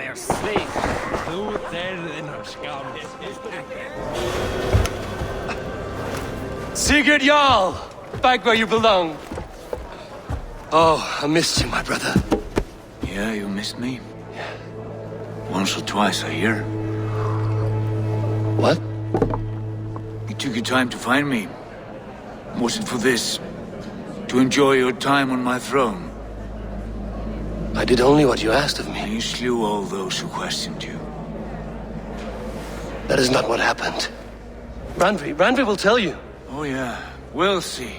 er slik. Du der skam. Sigurd Jarl! Back where you belong. Oh, I missed you, my brother. Yeah, you missed me. Once or twice, I hear. What? You took your time to find me. Was it for this? To enjoy your time on my throne? I did only what you asked of me. You slew all those who questioned you. That is not what happened. Randvi will tell you. Oh yeah, we'll see.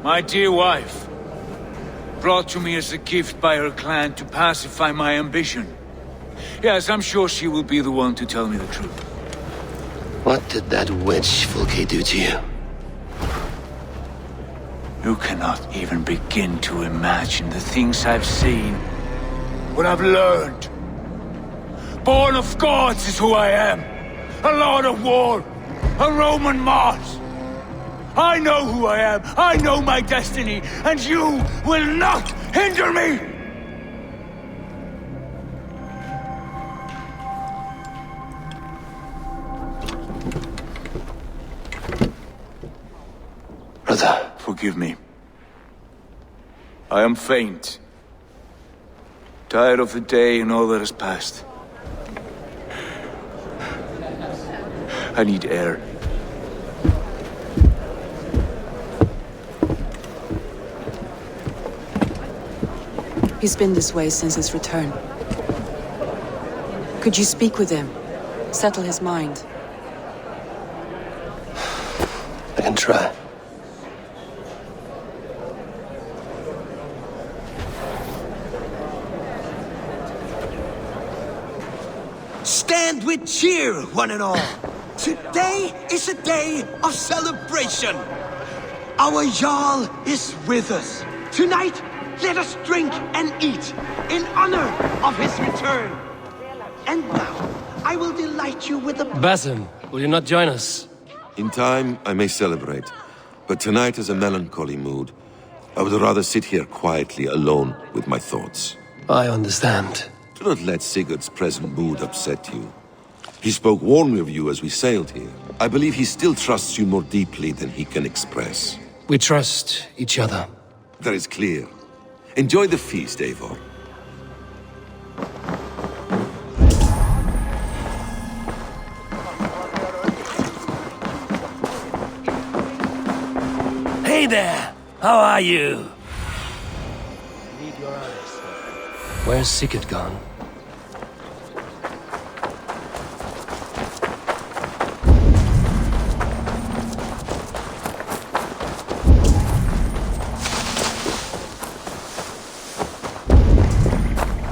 My dear wife, brought to me as a gift by her clan to pacify my ambition. Yes, I'm sure she will be the one to tell me the truth. What did that witch Fulke do to you? You cannot even begin to imagine the things I've seen, what I've learned. Born of gods is who I am. A lord of war, a Roman Mars. I know who I am, I know my destiny, and you will not hinder me! Brother. Forgive me. I am faint. Tired of the day and all that has passed. I need air. He's been this way since his return. Could you speak with him? Settle his mind? I can try. Stand with cheer, one and all. Today is a day of celebration. Our Jarl is with us. Tonight, let us drink and eat in honor of his return. And now, I will delight you with a... Basim, will you not join us? In time, I may celebrate. But tonight is a melancholy mood. I would rather sit here quietly, alone, with my thoughts. I understand. Do not let Sigurd's present mood upset you. He spoke warmly of you as we sailed here. I believe he still trusts you more deeply than he can express. We trust each other. That is clear. Enjoy the feast, Eivor. Hey there! How are you? Where's Sigurd gone?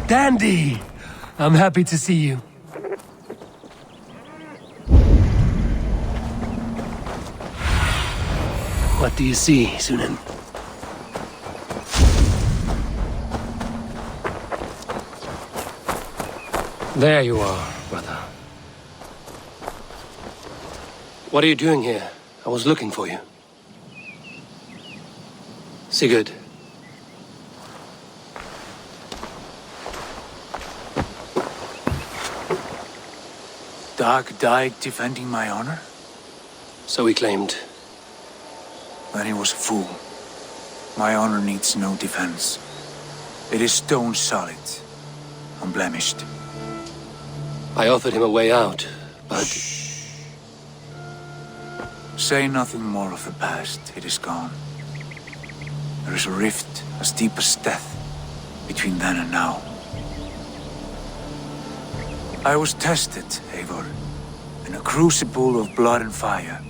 Dandy! I'm happy to see you. What do you see, Sunan? There you are, brother. What are you doing here? I was looking for you. Sigurd. Dag died defending my honor? So he claimed. Then he was a fool. My honor needs no defense. It is stone solid, unblemished. I offered him a way out, but... Shh. Say nothing more of the past. It is gone. There is a rift as deep as death between then and now. I was tested, Eivor, in a crucible of blood and fire.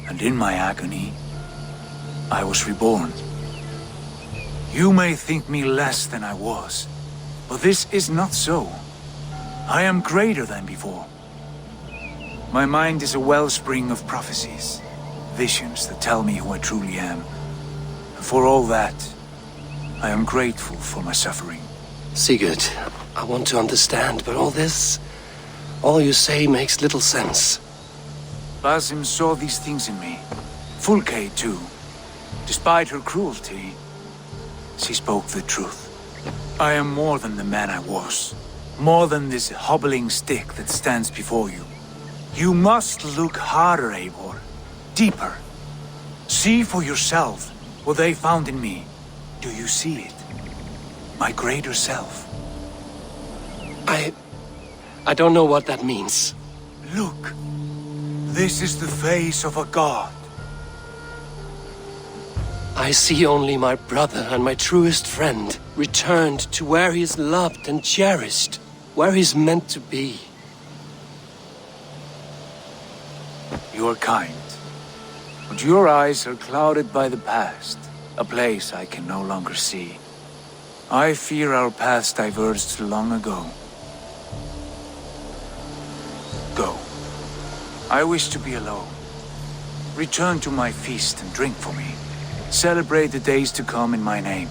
And in my agony, I was reborn. You may think me less than I was, but this is not so. I am greater than before. My mind is a wellspring of prophecies, visions that tell me who I truly am. And for all that, I am grateful for my suffering. Sigurd, I want to understand, but all you say makes little sense. Basim saw these things in me. Fulke, too. Despite her cruelty, she spoke the truth. I am more than the man I was. More than this hobbling stick that stands before you. You must look harder, Eivor. Deeper. See for yourself what they found in me. Do you see it? My greater self. I don't know what that means. Look. This is the face of a god. I see only my brother and my truest friend returned to where he is loved and cherished, where he's meant to be. You are kind. But your eyes are clouded by the past, a place I can no longer see. I fear our paths diverged long ago. Go. I wish to be alone. Return to my feast and drink for me. Celebrate the days to come in my name.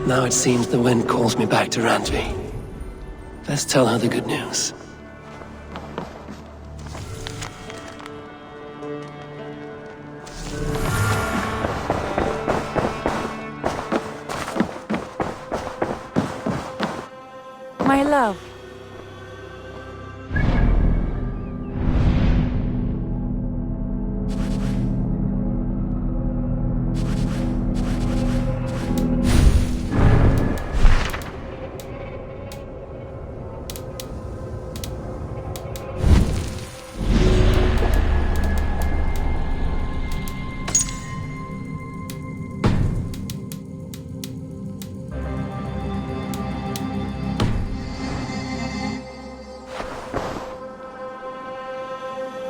Now it seems the wind calls me back to Randvi. Let's tell her the good news. My love.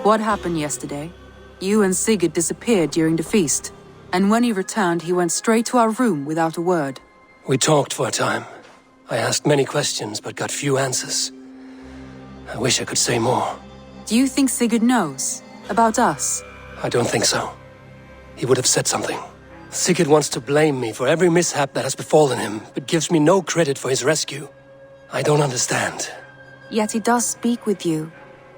What happened yesterday? You and Sigurd disappeared during the feast, and when he returned, he went straight to our room without a word. We talked for a time. I asked many questions, but got few answers. I wish I could say more. Do you think Sigurd knows about us? I don't think so. He would have said something. Sigurd wants to blame me for every mishap that has befallen him, but gives me no credit for his rescue. I don't understand. Yet he does speak with you.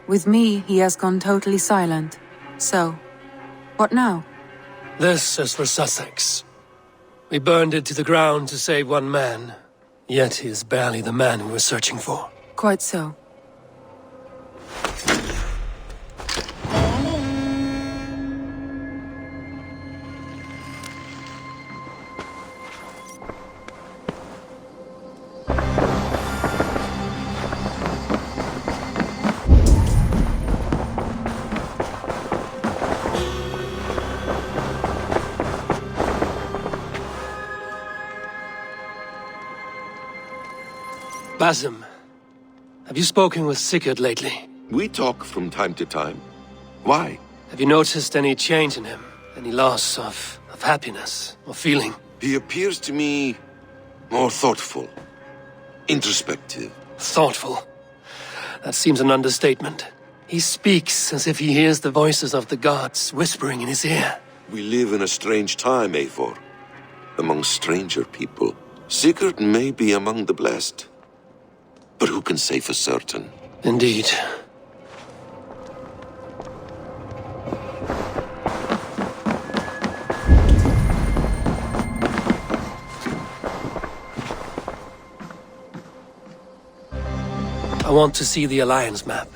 With me, he has gone totally silent. So, what now? This is for Sussex. We burned it to the ground to save one man. Yet he is barely the man we were searching for. Quite so. Basim, have you spoken with Sigurd lately? We talk from time to time. Why? Have you noticed any change in him? Any loss of happiness or feeling? He appears to me more thoughtful, introspective. Thoughtful. That seems an understatement. He speaks as if he hears the voices of the gods whispering in his ear. We live in a strange time, Eivor. Among stranger people. Sigurd may be among the blessed. But who can say for certain? Indeed. I want to see the Alliance map.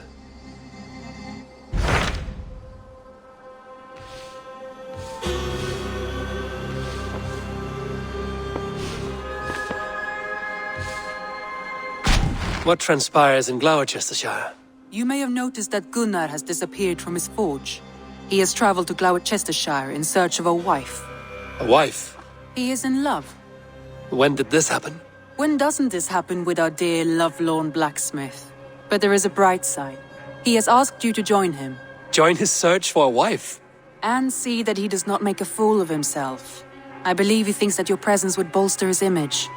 What transpires in Gloucestershire? You may have noticed that Gunnar has disappeared from his forge. He has traveled to Gloucestershire in search of a wife. A wife? He is in love. When did this happen? When doesn't this happen with our dear lovelorn blacksmith? But there is a bright side. He has asked you to join him. Join his search for a wife? And see that he does not make a fool of himself. I believe he thinks that your presence would bolster his image.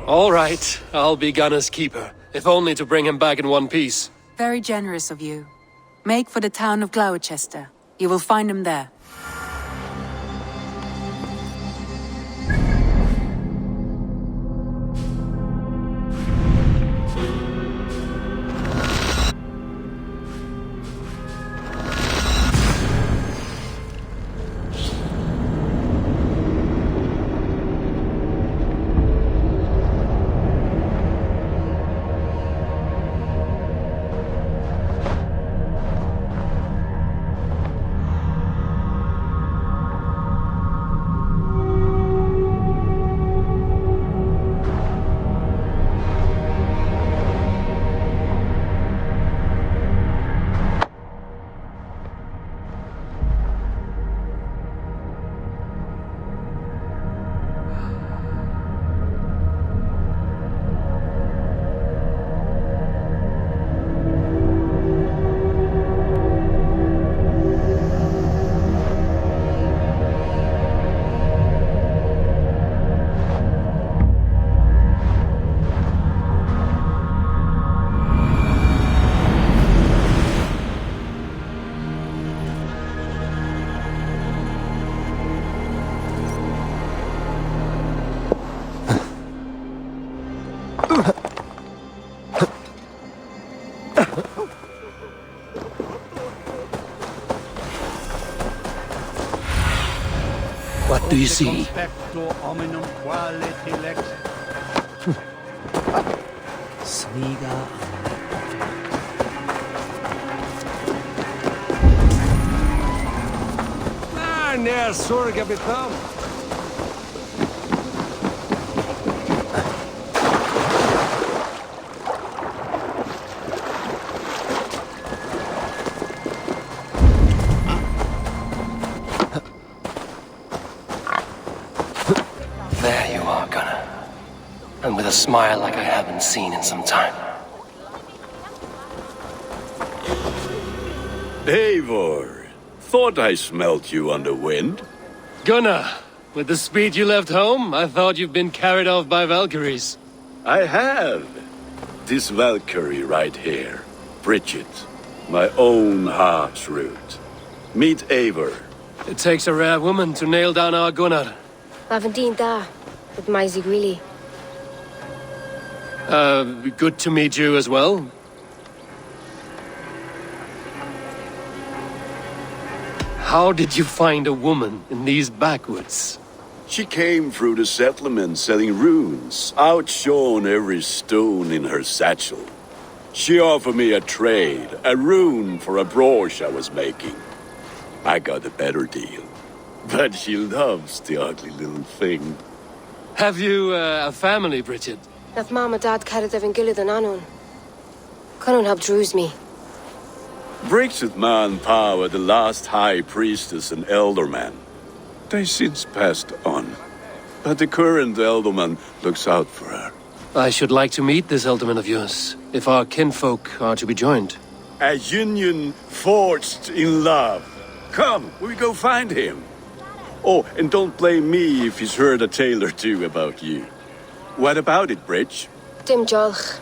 All right, I'll be Gunnar's keeper, if only to bring him back in one piece. Very generous of you. Make for the town of Gloucester. You will find him there. What do you see? När sorga betam. There you are, Gunnar. And with a smile like I haven't seen in some time. Eivor, thought I smelt you on the wind. Gunnar, with the speed you left home, I thought you've been carried off by Valkyries. I have. This Valkyrie right here, Bridget, my own heart's root. Meet Eivor. It takes a rare woman to nail down our Gunnar. Lavendine da, with Maisie Greeley. Good to meet you as well. How did you find a woman in these backwoods? She came through the settlement selling runes, outshone every stone in her satchel. She offered me a trade, a rune for a brooch I was making. I got a better deal. But she loves the ugly little thing. Have you a family, Bridget? Nath Mom and Dad carried Evan Gillid and Anon. Conan helped druise me. Bridget Man Power, the last high priestess and elderman. They since passed on. But the current elderman looks out for her. I should like to meet this elderman of yours, if our kinfolk are to be joined. A union forged in love. Come, we go find him. Oh, and don't blame me if he's heard a tale or two about you. What about it, Bridge? Dim jolch.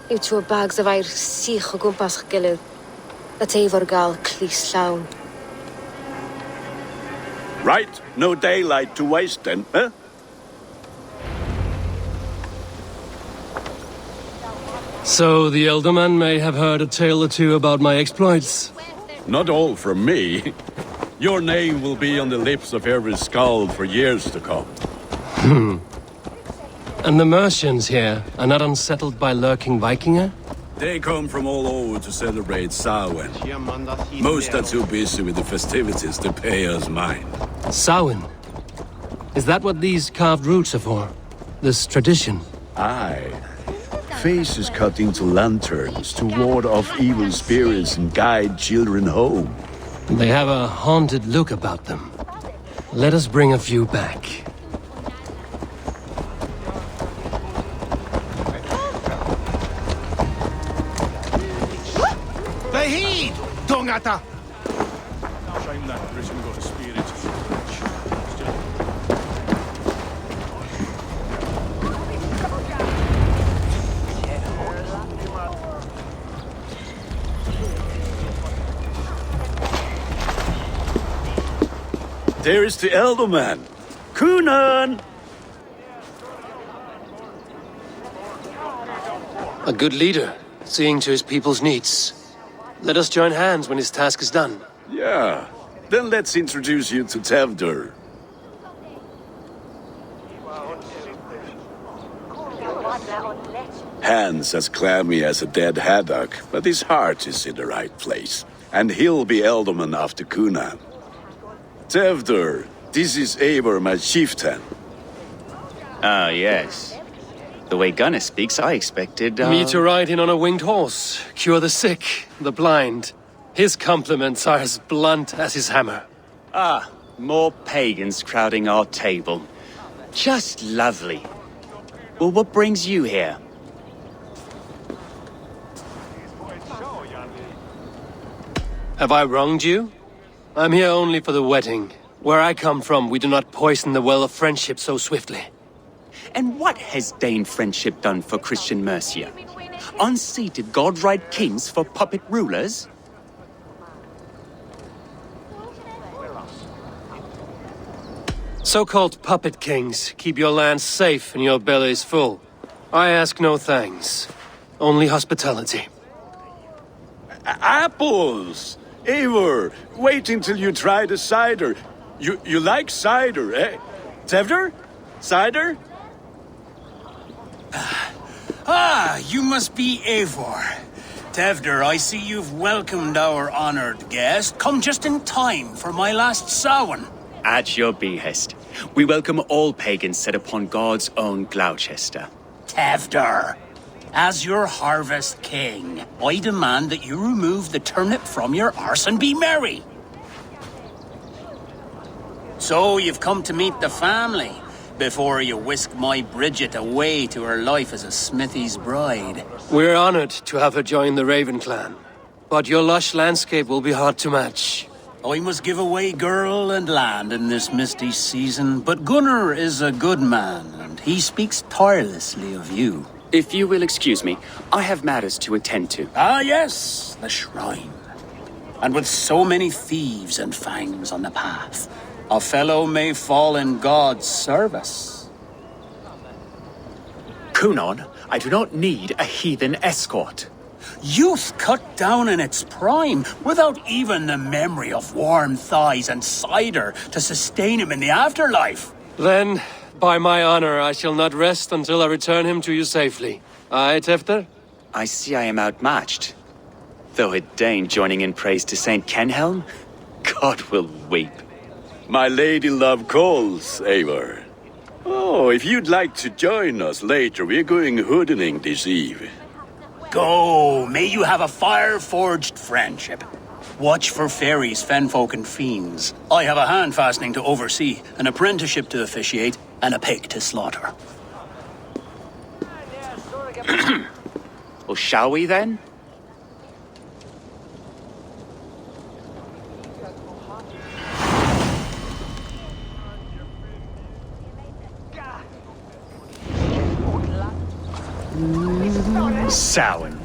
You two bags of air sich o gwmpas Gillid. That Eivor gal clis llawn. Right, no daylight to waste then, huh? So the elderman may have heard a tale or two about my exploits. Not all from me. Your name will be on the lips of every skald for years to come. And the Mercians here are not unsettled by lurking Vikinger? They come from all over to celebrate Samhain. Most are too busy with the festivities to pay us mind. Samhain? Is that what these carved roots are for? This tradition? Aye. Faces cut into lanterns to ward off evil spirits and guide children home. They have a haunted look about them. Let us bring a few back. Behid! Dungata! There is the elder man. Kunan! A good leader, seeing to his people's needs. Let us join hands when his task is done. Yeah. Then let's introduce you to Tevder. Hands as clammy as a dead haddock, but his heart is in the right place. And he'll be Elderman after Kunan. Tevder, this is Eivor, my chieftain. Ah, yes. The way Gunnar speaks, I expected, Me to ride in on a winged horse, cure the sick, the blind. His compliments are as blunt as his hammer. Ah, more pagans crowding our table. Just lovely. Well, what brings you here? Have I wronged you? I'm here only for the wedding. Where I come from, we do not poison the well of friendship so swiftly. And what has Dane friendship done for Christian Mercia? Unseated god-right kings for puppet rulers? So-called puppet kings keep your lands safe and your bellies full. I ask no thanks, only hospitality. Apples! Eivor, wait until you try the cider. You like cider, eh? Tevder? Cider? Ah, you must be Eivor. Tevder, I see you've welcomed our honored guest. Come just in time for my last Samhain. At your behest. We welcome all pagans set upon God's own Gloucester. Tevder, as your harvest king, I demand that you remove the turnip from your arse and be merry. So you've come to meet the family before you whisk my Bridget away to her life as a smithy's bride. We're honored to have her join the Raven clan, but your lush landscape will be hard to match. I must give away girl and land in this misty season, but Gunnar is a good man, and he speaks tirelessly of you. If you will excuse me, I have matters to attend to. Ah, yes, the shrine. And with so many thieves and fangs on the path, a fellow may fall in God's service. Kunan, I do not need a heathen escort. Youth cut down in its prime, without even the memory of warm thighs and cider to sustain him in the afterlife. Then, by my honor, I shall not rest until I return him to you safely. Aye, Tefter? I see I am outmatched. Though a Dane joining in praise to Saint Kenhelm, God will weep. My lady love calls, Eivor. Oh, if you'd like to join us later, we're going hoodening this eve. Go, may you have a fire-forged friendship. Watch for fairies, fenfolk, and fiends. I have a hand fastening to oversee, an apprenticeship to officiate, and a pig to slaughter. Well, shall we then? Samhain.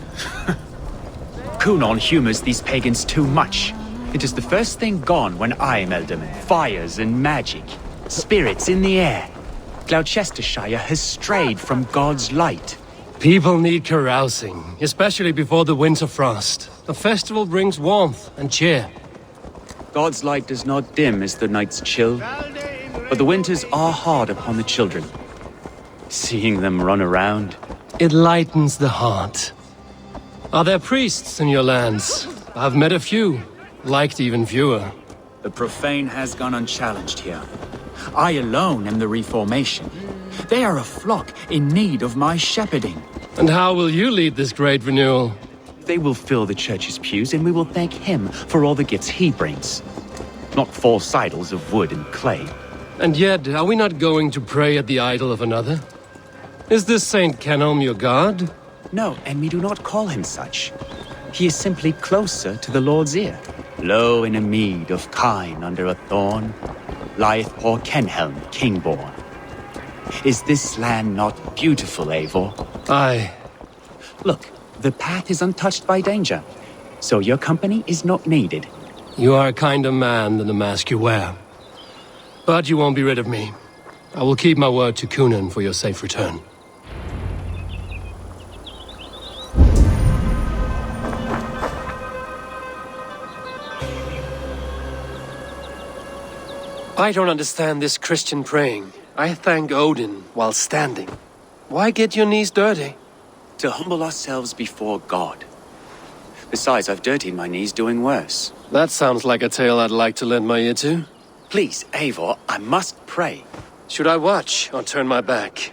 Kunan humors these pagans too much. It is the first thing gone when I am Elderman. Fires and magic. Spirits in the air. Gloucestershire has strayed from God's light. People need carousing, especially before the winter frost. The festival brings warmth and cheer. God's light does not dim as the nights chill, but the winters are hard upon the children. Seeing them run around, It lightens the heart. Are there priests in your lands? I've met a few, liked even fewer. The profane has gone unchallenged here. I alone am the reformation. They are a flock in need of my shepherding. And how will you lead this great renewal? They will fill the church's pews, and we will thank him for all the gifts he brings. Not false idols of wood and clay. And yet, are we not going to pray at the idol of another? Is this Saint Canom your god? No, and we do not call him such. He is simply closer to the Lord's ear. Low in a mead of kine under a thorn, lieth poor Kenhelm, king-born. Is this land not beautiful, Eivor? Aye. Look, the path is untouched by danger, so your company is not needed. You are a kinder man than the mask you wear. But you won't be rid of me. I will keep my word to Kunan for your safe return. I don't understand this Christian praying. I thank Odin while standing. Why get your knees dirty? To humble ourselves before God. Besides, I've dirtied my knees doing worse. That sounds like a tale I'd like to lend my ear to. Please, Eivor, I must pray. Should I watch or turn my back?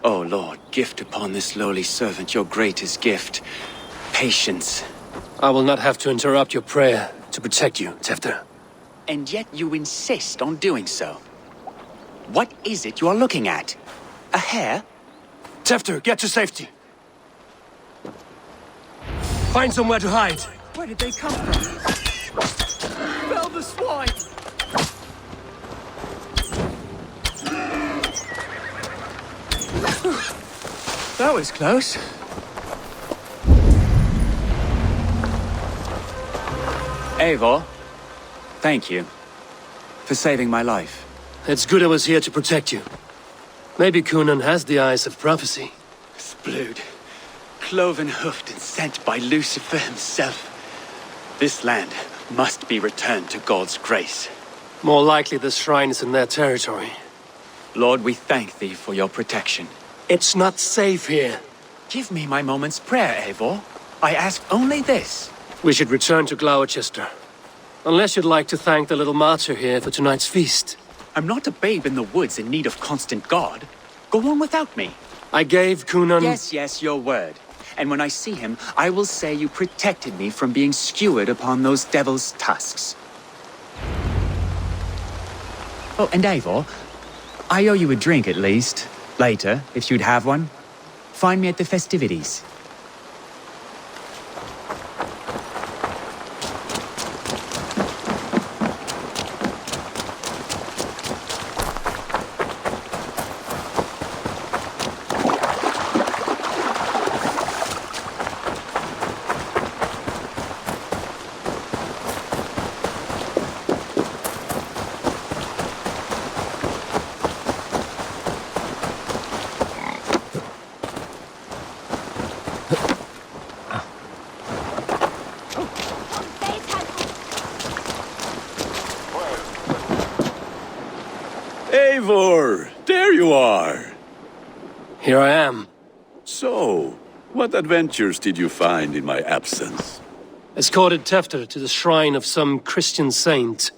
Oh, Lord, gift upon this lowly servant your greatest gift. Patience. I will not have to interrupt your prayer to protect you, Tefter. And yet you insist on doing so. What is it you are looking at? A hare? Tefter, get to safety. Find somewhere to hide. Where did they come from? Fell the swine! That was close. Eivor, thank you for saving my life. It's good I was here to protect you. Maybe Kunan has the eyes of prophecy. Splood, cloven-hoofed and sent by Lucifer himself. This land must be returned to God's grace. More likely the shrine is in their territory. Lord, we thank thee for your protection. It's not safe here. Give me my moment's prayer, Eivor. I ask only this. We should return to Gloucester. Unless you'd like to thank the little martyr here for tonight's feast. I'm not a babe in the woods in need of constant guard. Go on without me. I gave Kunan... Yes, your word. And when I see him, I will say you protected me from being skewered upon those devil's tusks. Oh, and Eivor, I owe you a drink at least. Later, if you'd have one. Find me at the festivities. Eivor, there you are. Here I am. So, what adventures did you find in my absence? Escorted Tefter to the shrine of some Christian saint.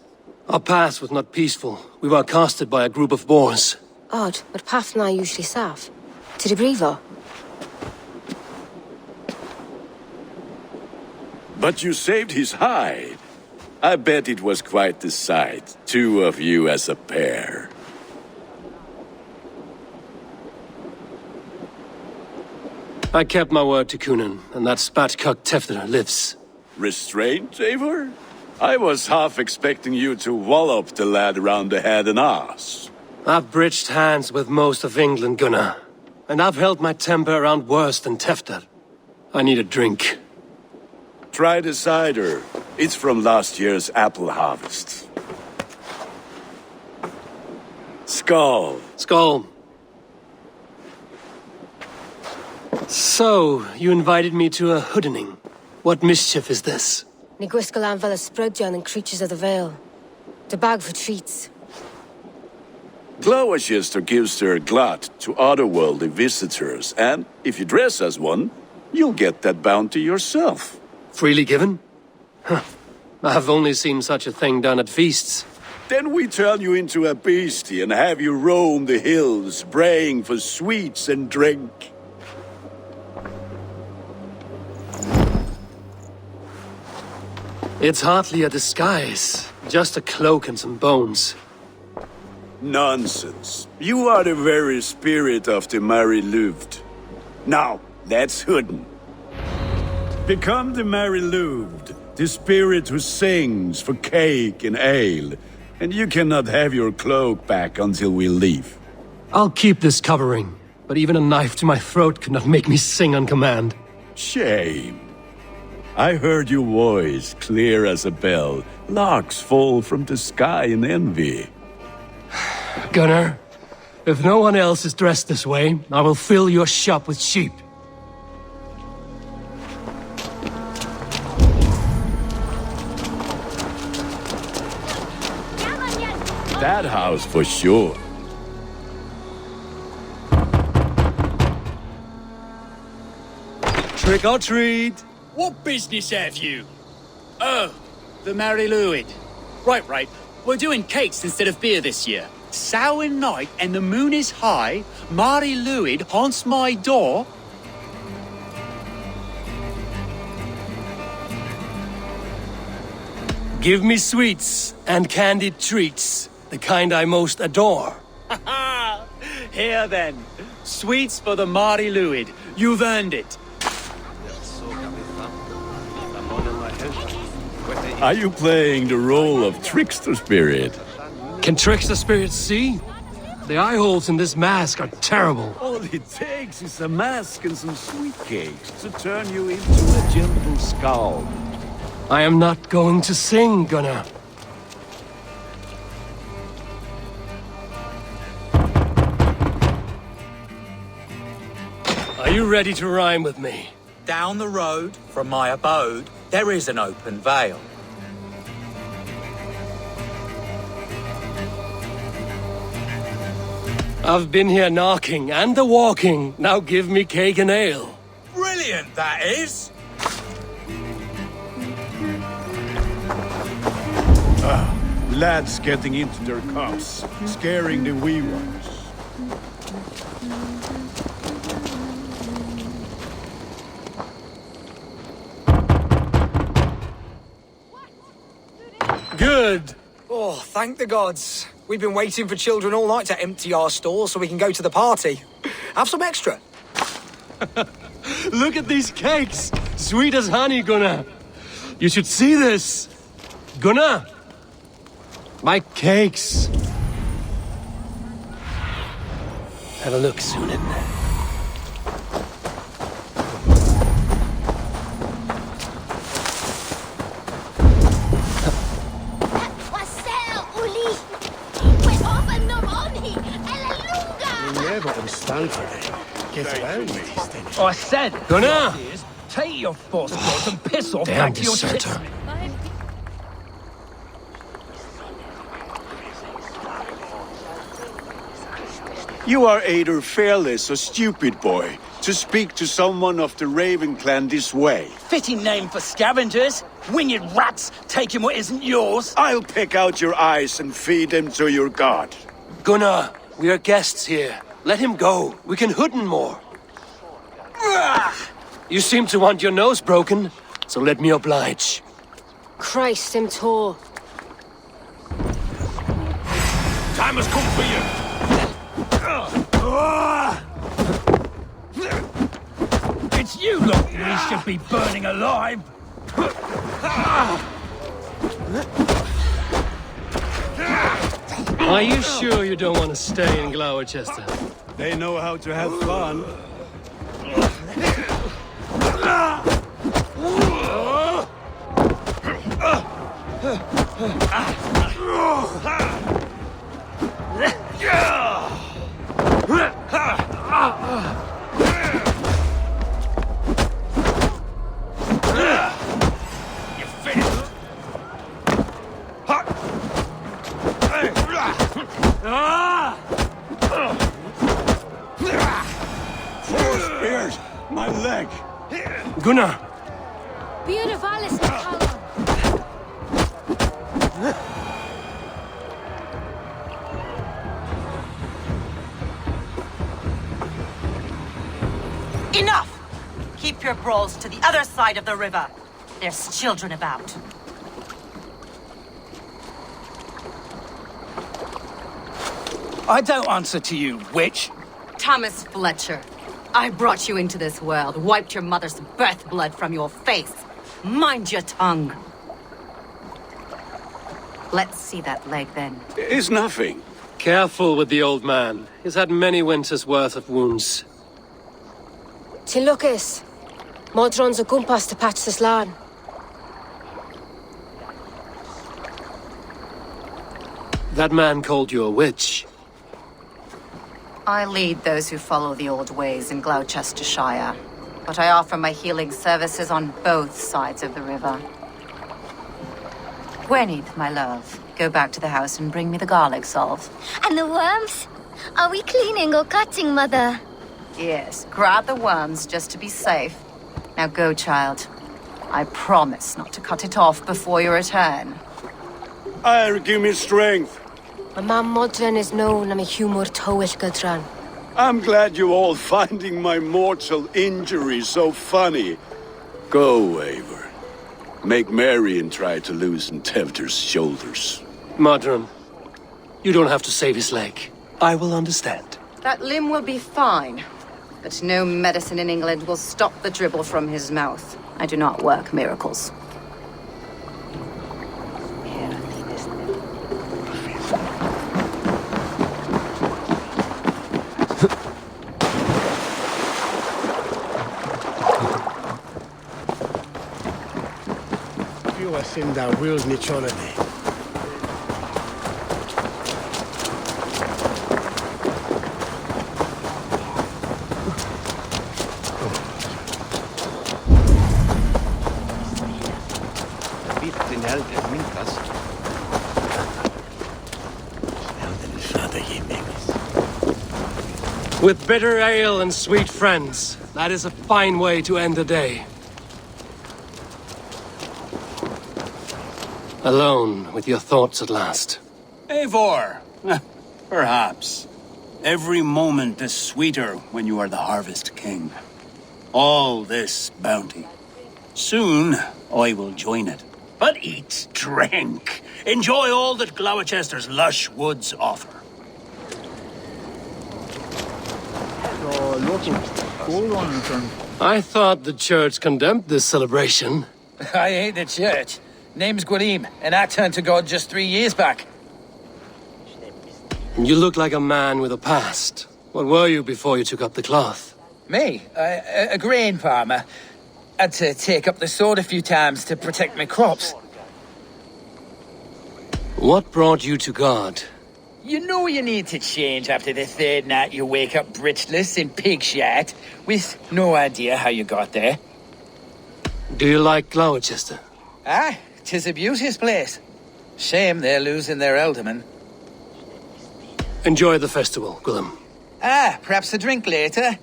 Our path was not peaceful. We were accosted by a group of boars. Odd, but Pathna usually safe. To the Brevo. But you saved his hide. I bet it was quite the sight, two of you as a pair. I kept my word to Kunan, and that spatcock Tefter lives. Restraint, Eivor? I was half expecting you to wallop the lad around the head and ass. I've bridged hands with most of England, Gunnar. And I've held my temper around worse than Tefter. I need a drink. Try the cider. It's from last year's apple harvest. Skull. Skull. So, you invited me to a hoodening. What mischief is this? Niguiscalan Vela Sprudjan and Creatures of the Vale. The bag for treats. Gloucester gives their glut to otherworldly visitors, and if you dress as one, you'll get that bounty yourself. Freely given? Huh. I've only seen such a thing done at feasts. Then we turn you into a beastie and have you roam the hills, braying for sweets and drink. It's hardly a disguise, just a cloak and some bones. Nonsense. You are the very spirit of the Mary Louved. Now, that's Hooden. Become the Mary Louved, the spirit who sings for cake and ale, and you cannot have your cloak back until we leave. I'll keep this covering, but even a knife to my throat could not make me sing on command. Shame. I heard your voice clear as a bell. Larks fall from the sky in envy. Gunnar, if no one else is dressed this way, I will fill your shop with sheep. That house for sure. Trick or treat! What business have you? Oh, the Mary Louid. Right. We're doing cakes instead of beer this year. Sour night and the moon is high. Mary Louid haunts my door. Give me sweets and candied treats, the kind I most adore. Here then, sweets for the Mary Louid. You've earned it. Are you playing the role of trickster spirit? Can trickster spirits see? The eye holes in this mask are terrible. All it takes is a mask and some sweet cakes to turn you into a gentle skull. I am not going to sing, Gunnar. Are you ready to rhyme with me? Down the road from my abode, there is an open vale. I've been here knocking and a-walking. Now give me cake and ale. Brilliant, that is! Lads getting into their cups, scaring the wee ones. Good. Oh, thank the gods. We've been waiting for children all night to empty our stores so we can go to the party. Have some extra. Look at these cakes. Sweet as honey, Gunnar. You should see this. Gunnar. My cakes. Have a look, Sunan. I said, Gunnar! take your force clothes and piss off Damn back to your deserter. shit. You are either fearless or stupid, boy, to speak to someone of the Raven clan this way. Fitting name for scavengers. Winged rats taking what isn't yours. I'll pick out your eyes and feed them to your god. Gunnar, we are guests here. Let him go. We can Hooden more. You seem to want your nose broken, so let me oblige. Christ, him tall. Time has come for you. It's you lot we should be burning alive. Are you sure you don't want to stay in Gloucester? They know how to have fun. Four spears! My leg! Gunnar! Beautifalis Talon. Enough! Keep your brawls to the other side of the river. There's children about. I don't answer to you, witch. Thomas Fletcher, I brought you into this world, wiped your mother's birth blood from your face. Mind your tongue. Let's see that leg, then. It's nothing. Careful with the old man. He's had many winters' worth of wounds. Till Lucas. Modron's a gumpas to patch this land. That man called you a witch. I lead those who follow the old ways in Gloucestershire, but I offer my healing services on both sides of the river. Gweneth, my love, go back to the house and bring me the garlic salve. And the worms? Are we cleaning or cutting, Mother? Yes, grab the worms just to be safe. Now go, child. I promise not to cut it off before you return. Give me strength. My mam Modron is known am a humor towish Gudran. I'm glad you all finding my mortal injury so funny. Go, Eivor. Make merry and try to loosen Tevter's shoulders. Modron, you don't have to save his leg. I will understand. That limb will be fine, but no medicine in England will stop the dribble from his mouth. I do not work miracles. Sinda wheels ni cholade. With bitter ale and sweet friends, that is a fine way to end the day. Alone with your thoughts at last. Eivor! Perhaps. Every moment is sweeter when you are the Harvest King. All this bounty. Soon, I will join it. But eat, drink, enjoy all that Gloucester's lush woods offer. I thought the church condemned this celebration. I hate the church. Name's Gwalim, and I turned to God just 3 years back. You look like a man with a past. What were you before you took up the cloth? Me? A grain farmer. Had to take up the sword a few times to protect my crops. What brought you to God? You know you need to change after the third night you wake up breechless in pig shit, with no idea how you got there. Do you like Gloucester? Ah, 'tis a beauteous place. Shame they're losing their alderman. Enjoy the festival, Gwilym. Ah, perhaps a drink later.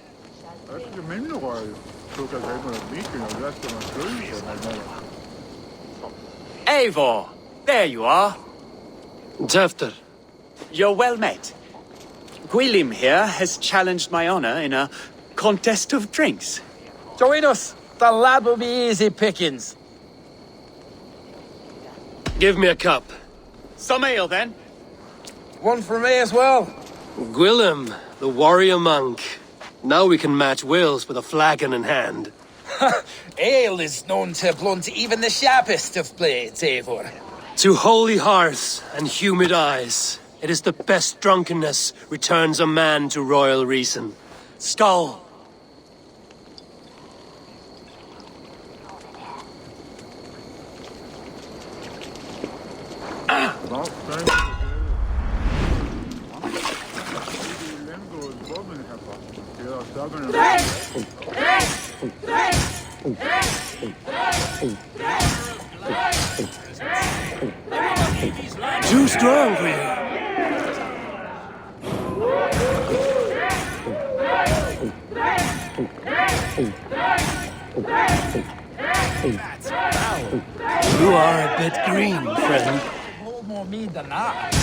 Eivor! There you are. Tevter. You're well met. Gwilym here has challenged my honor in a contest of drinks. Join us. The lad will be easy pickings. Give me a cup. Some ale, then. One for me as well. Gwilym, the warrior monk. Now we can match wills with a flagon in hand. Ale is known to blunt even the sharpest of blades, Eivor. To holy hearths and humid eyes, it is the best drunkenness returns a man to royal reason. Skull! Too strong for you. You are a bit green, friend. Hold more mead than that.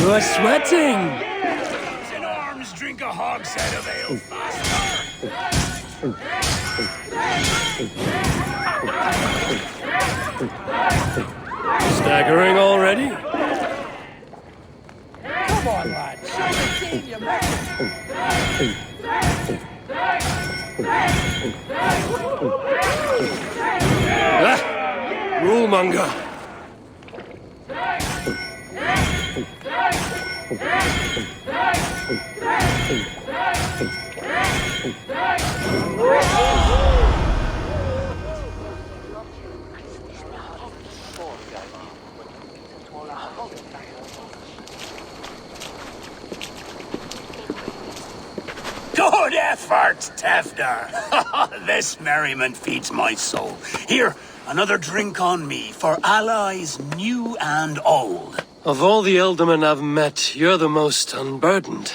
You are sweating. Those in arms drink a hogshead of ale faster. Staggering already? Come on, lad. Show the team you make Rulemonger. Good effort, Tefder. This merriment feeds my soul. Here, another drink on me for allies new and old. Of all the Ealdormen I've met, you're the most unburdened.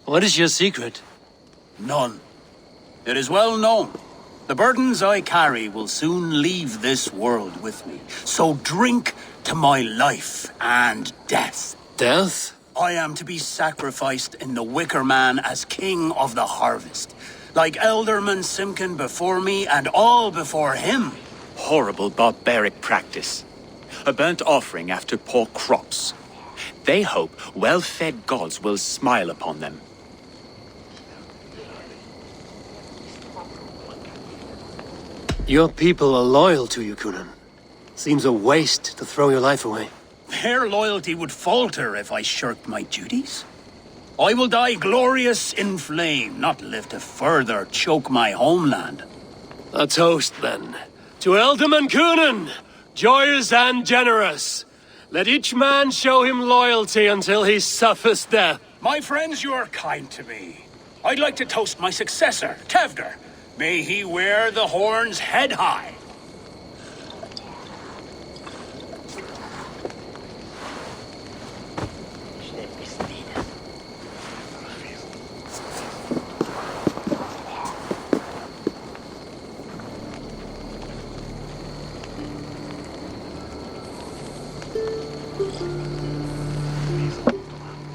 What is your secret? None. It is well known. The burdens I carry will soon leave this world with me. So drink to my life and death. Death? I am to be sacrificed in the Wicker Man as king of the harvest. Like Elderman Simkin before me and all before him. Horrible barbaric practice. A burnt offering after poor crops. They hope well-fed gods will smile upon them. Your people are loyal to you, Kunan. Seems a waste to throw your life away. Their loyalty would falter if I shirked my duties. I will die glorious in flame, not live to further choke my homeland. A toast, then. To Ealdorman Kunan, joyous and generous. Let each man show him loyalty until he suffers death. My friends, you are kind to me. I'd like to toast my successor, Tefder. May he wear the horns head high.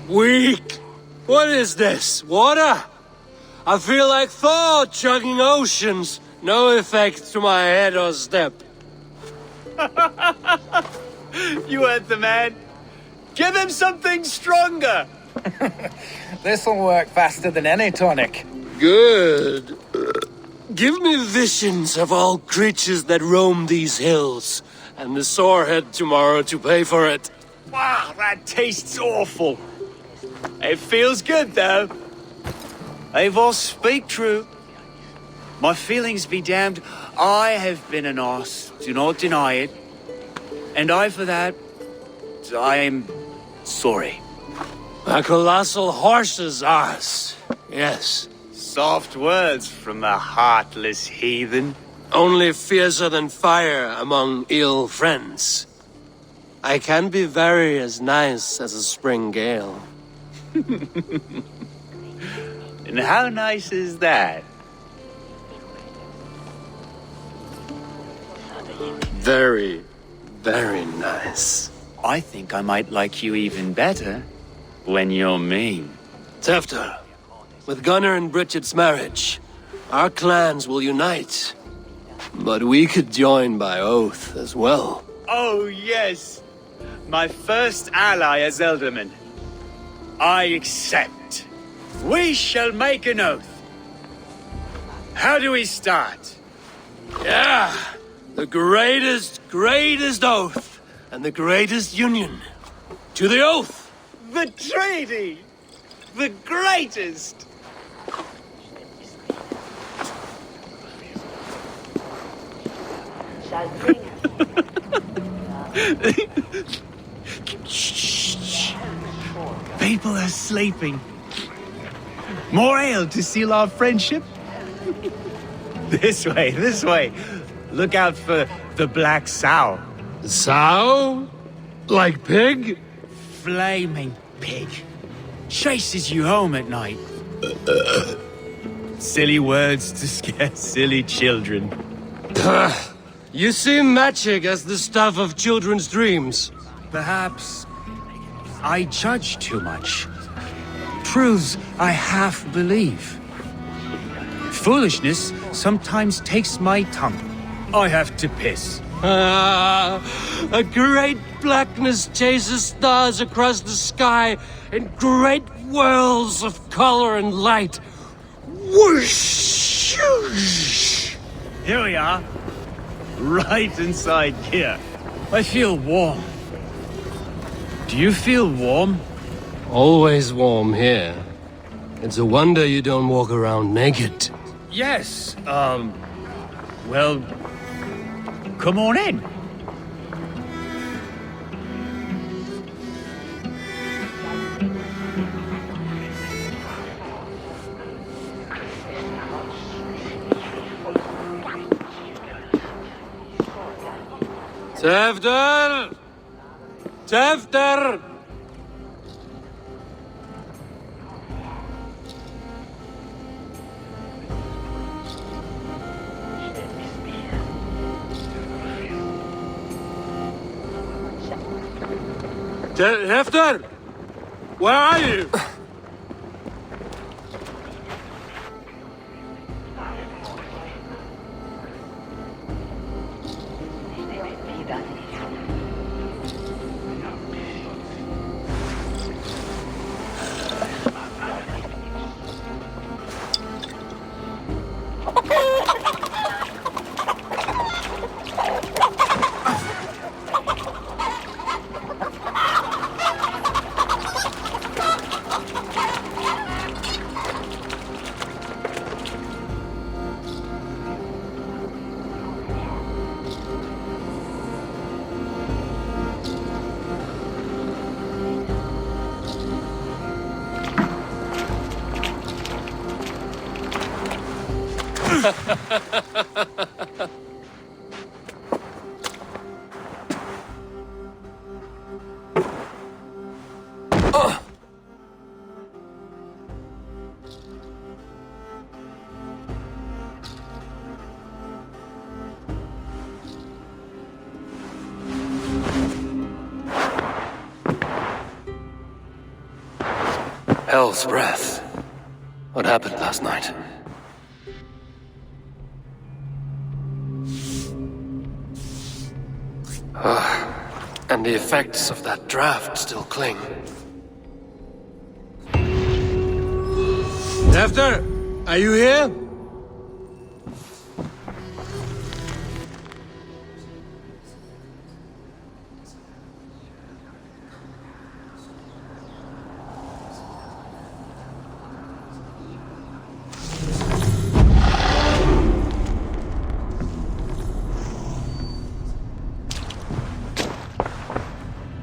Weak! What is this? Water? I feel like Thor chugging oceans. No effect to my head or step. You heard the man. Give him something stronger. This'll work faster than any tonic. Good. Give me visions of all creatures that roam these hills, and the sorehead tomorrow to pay for it. Wow, that tastes awful. It feels good, though. Eivor, speak true. My feelings be damned. I have been an arse. Do not deny it. And I, for that, I am sorry. A colossal horse's arse. Yes. Soft words from the heartless heathen. Only fiercer than fire among ill friends. I can be very as nice as a spring gale. And how nice is that? Very, very nice. I think I might like you even better when you're mean. Tefter, with Gunnar and Bridget's marriage, our clans will unite. But we could join by oath as well. Oh, yes. My first ally as Ealdorman. I accept. We shall make an oath. How do we start? Yeah! The greatest oath, and the greatest union. To the oath! The treaty! The greatest! Shh. People are sleeping. More ale to seal our friendship? This way. Look out for the black sow. Sow? Like pig? flaming pig. Chases you home at night. Silly words to scare silly children. You see magic as the stuff of children's dreams. Perhaps I judge too much. Truths I half believe. Foolishness sometimes takes my tongue. I have to piss. A great blackness chases stars across the sky in great whirls of color and light. Whoosh! Here we are. Right inside here. I feel warm. Do you feel warm? Always warm here. It's a wonder you don't walk around naked. Yes, well, come on in. Tefter! Tefter! Hefter! Where are you? Hell's breath. What happened last night? And the effects of that draft still cling. Tefter, are you here?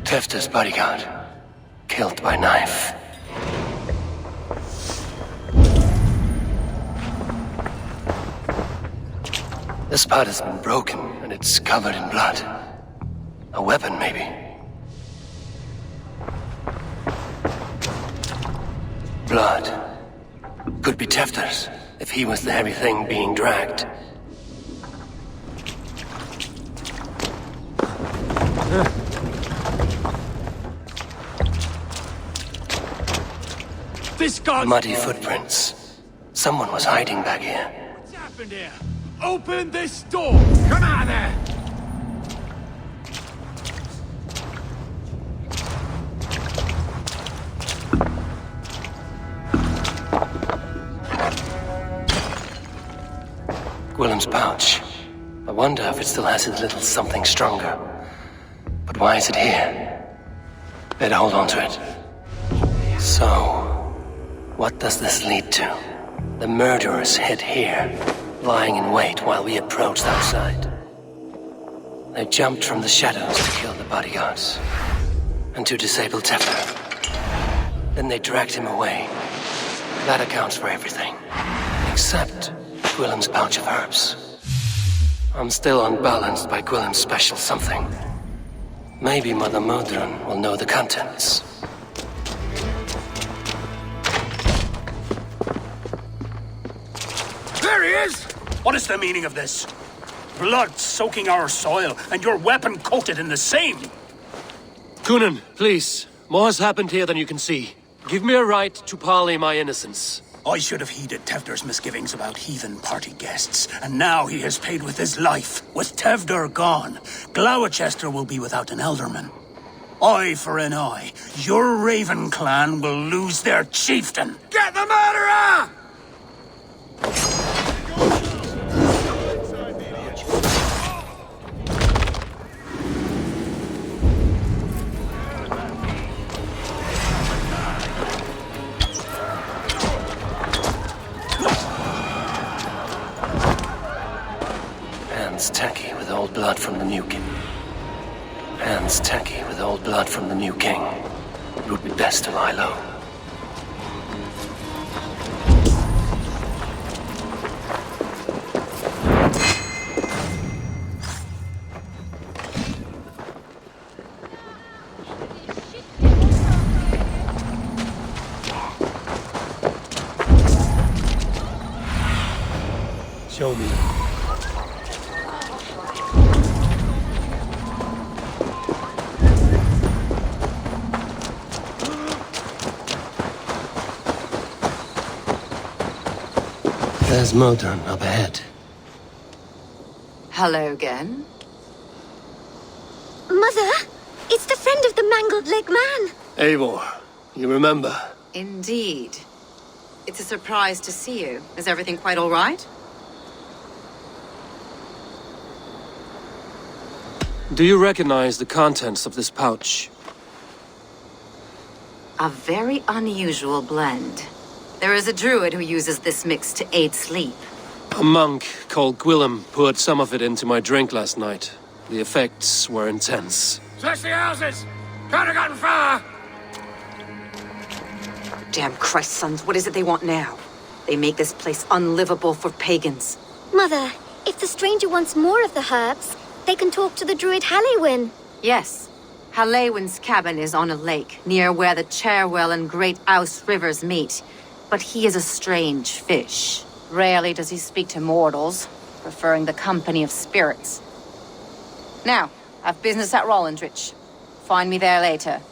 Tefter's bodyguard, killed by knife. This part has been broken, and it's covered in blood. A weapon, maybe. Blood. Could be Tefter's, if he was the heavy thing being dragged. This guy's... Muddy footprints. Someone was hiding back here. What's happened here? Open this door! Come out there! Gwillem's pouch. I wonder if it still has his little something stronger. But why is it here? Better hold on to it. So, what does this lead to? The murderers hid here, lying in wait while we approached outside. They jumped from the shadows to kill the bodyguards, and to disable Tefter. Then they dragged him away. That accounts for everything. Except Gwillem's pouch of herbs. I'm still unbalanced by Gwillem's special something. Maybe Mother Modron will know the contents. There he is! What is the meaning of this? Blood soaking our soil, and your weapon coated in the same! Kunin, please. More has happened here than you can see. Give me a right to parley my innocence. I should have heeded Tevder's misgivings about heathen party guests, and now he has paid with his life. With Tevder gone, Gloucester will be without an elderman. Eye for an eye. Your Raven clan will lose their chieftain. Get the murderer! Hands tacky with old blood from the new king. Hands tacky with old blood from the new king. It would be best to lie low. Show me. There's Modron up ahead. Hello again. Mother, it's the friend of the mangled leg man. Eivor, you remember? Indeed. It's a surprise to see you. Is everything quite all right? Do you recognize the contents of this pouch? A very unusual blend. There is a druid who uses this mix to aid sleep. A monk called Gwillem poured some of it into my drink last night. The effects were intense. Search the houses! Can't have gotten far! Damn Christ, sons, what is it they want now? They make this place unlivable for pagans. Mother, if the stranger wants more of the herbs, they can talk to the druid Halewyn. Yes. Halewyn's cabin is on a lake, near where the Cherwell and Great Ouse rivers meet. But he is a strange fish. Rarely does he speak to mortals, preferring the company of spirits. Now, I've business at Rollindrich. Find me there later.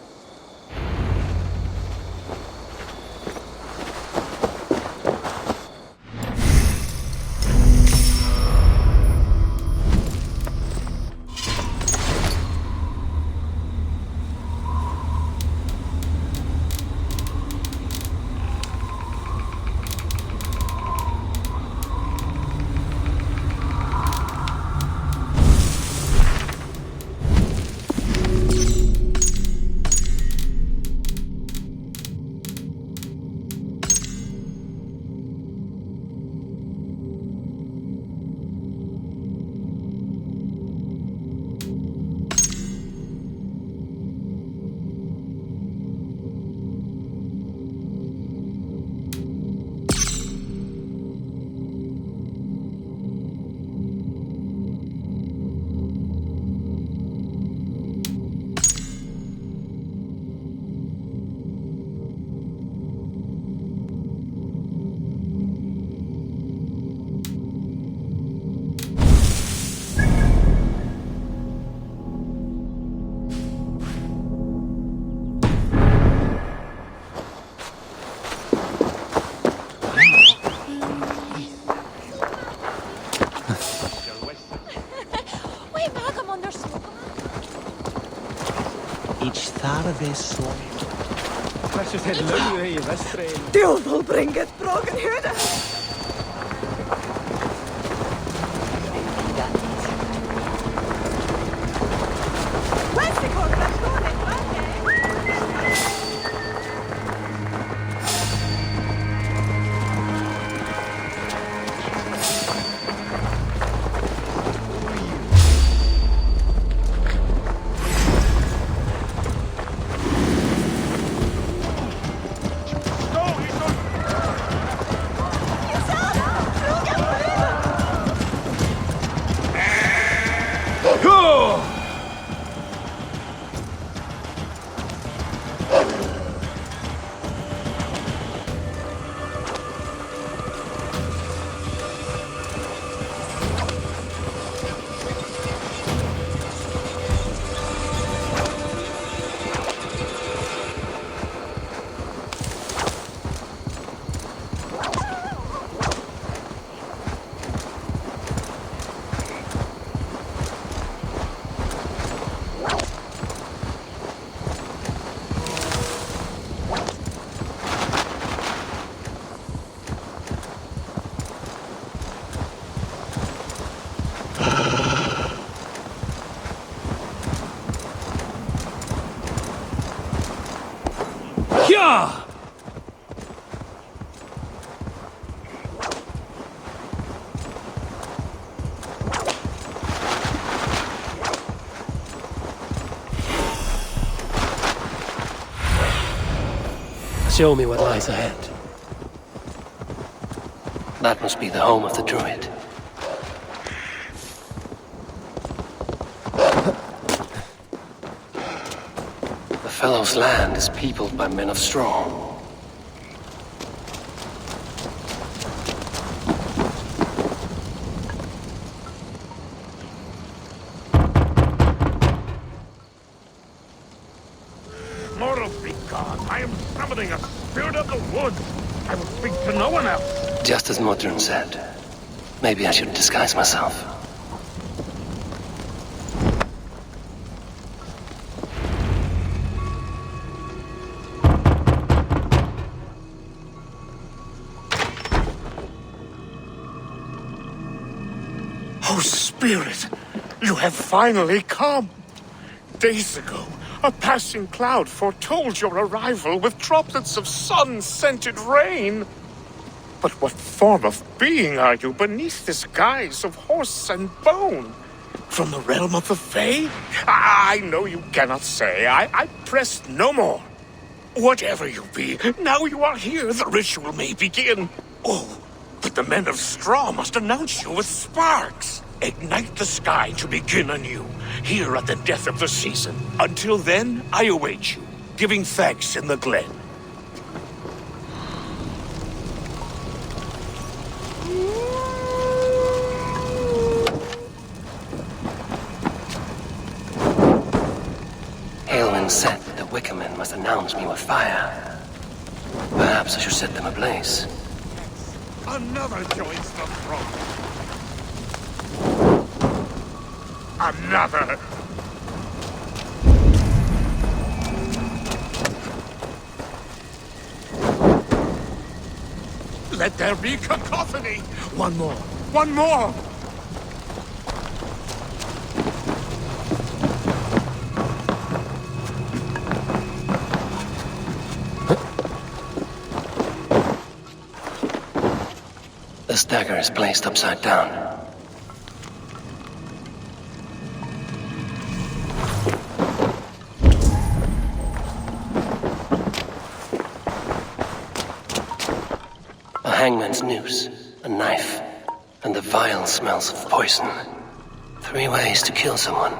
Duw volbringet broken hurde. Show me what lies ahead. That must be the home of the druid. The fellow's land is peopled by men of straw. Mortals be gone. I am summoning a spirit of the woods. I will speak to no one else. Just as Modron said. Maybe I should disguise myself. Oh, Spirit, you have finally come. Days ago, a passing cloud foretold your arrival with droplets of sun-scented rain. But what form of being are you beneath this guise of horse and bone? From the realm of the Fae? I know you cannot say. I press no more. Whatever you be, now you are here, the ritual may begin. Oh, but the men of straw must announce you with sparks. Ignite the sky to begin anew, here at the death of the season. Until then, I await you, giving thanks in the glen. Aelwyn said that the Wickermen must announce me with fire. Perhaps I should set them ablaze. Another joins the throng. Another. Let there be cacophony. One more. One more. The stagger is placed upside down. A hangman's noose, a knife, and the vile smells of poison. 3 ways to kill someone.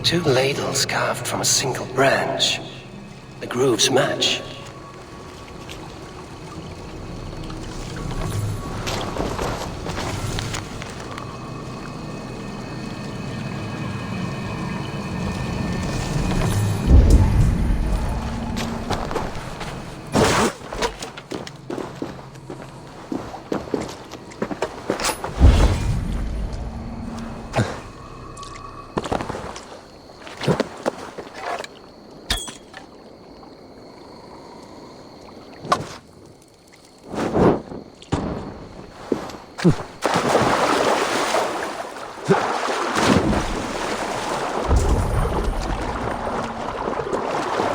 Two ladles carved from a single branch. The grooves match.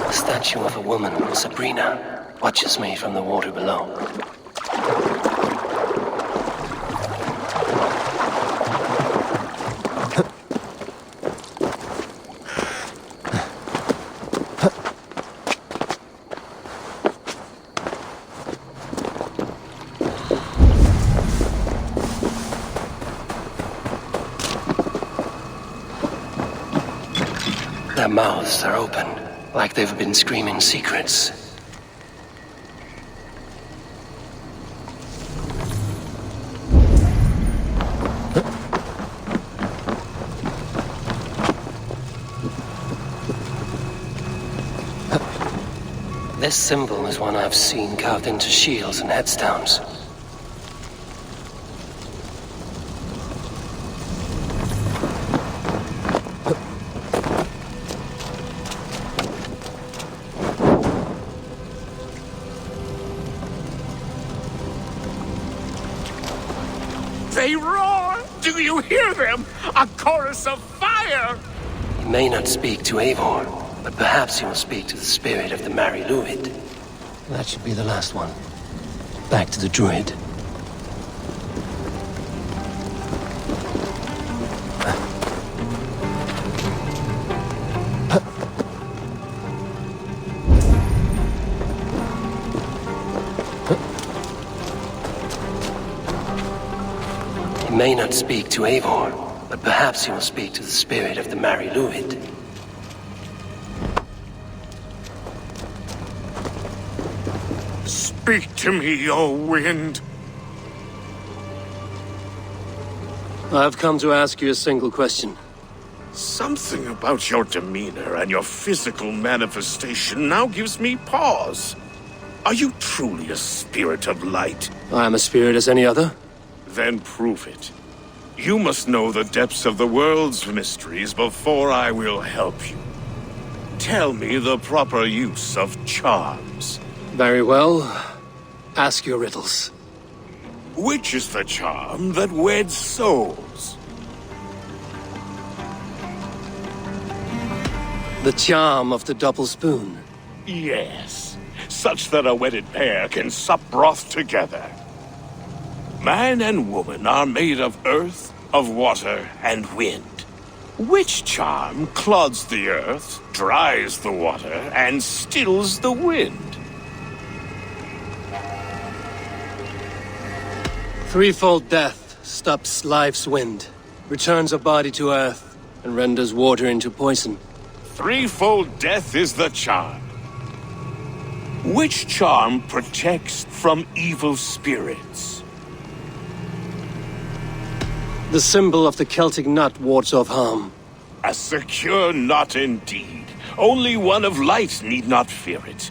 The statue of a woman, Sabrina, watches me from the water below. Their mouths are open, like they've been screaming secrets. This symbol is one I've seen carved into shields and headstones. They roar! Do you hear them? A chorus of fire! He may not speak to Eivor, but perhaps he will speak to the spirit of the Mary Luid. That should be the last one. Back to the druid. He may not speak to Eivor, but perhaps he will speak to the spirit of the Mary Luid. Speak to me, O wind. I've come to ask you a single question. Something about your demeanor and your physical manifestation now gives me pause. Are you truly a spirit of light? I am a spirit as any other. Then prove it. You must know the depths of the world's mysteries before I will help you. Tell me the proper use of charms. Very well. Ask your riddles. Which is the charm that weds souls? The charm of the double spoon. Yes, such that a wedded pair can sup broth together. Man and woman are made of earth, of water, and wind. Which charm clods the earth, dries the water, and stills the wind? Threefold death stops life's wind, returns a body to earth, and renders water into poison. Threefold death is the charm. Which charm protects from evil spirits? The symbol of the Celtic nut wards off harm. A secure knot indeed. Only one of light need not fear it.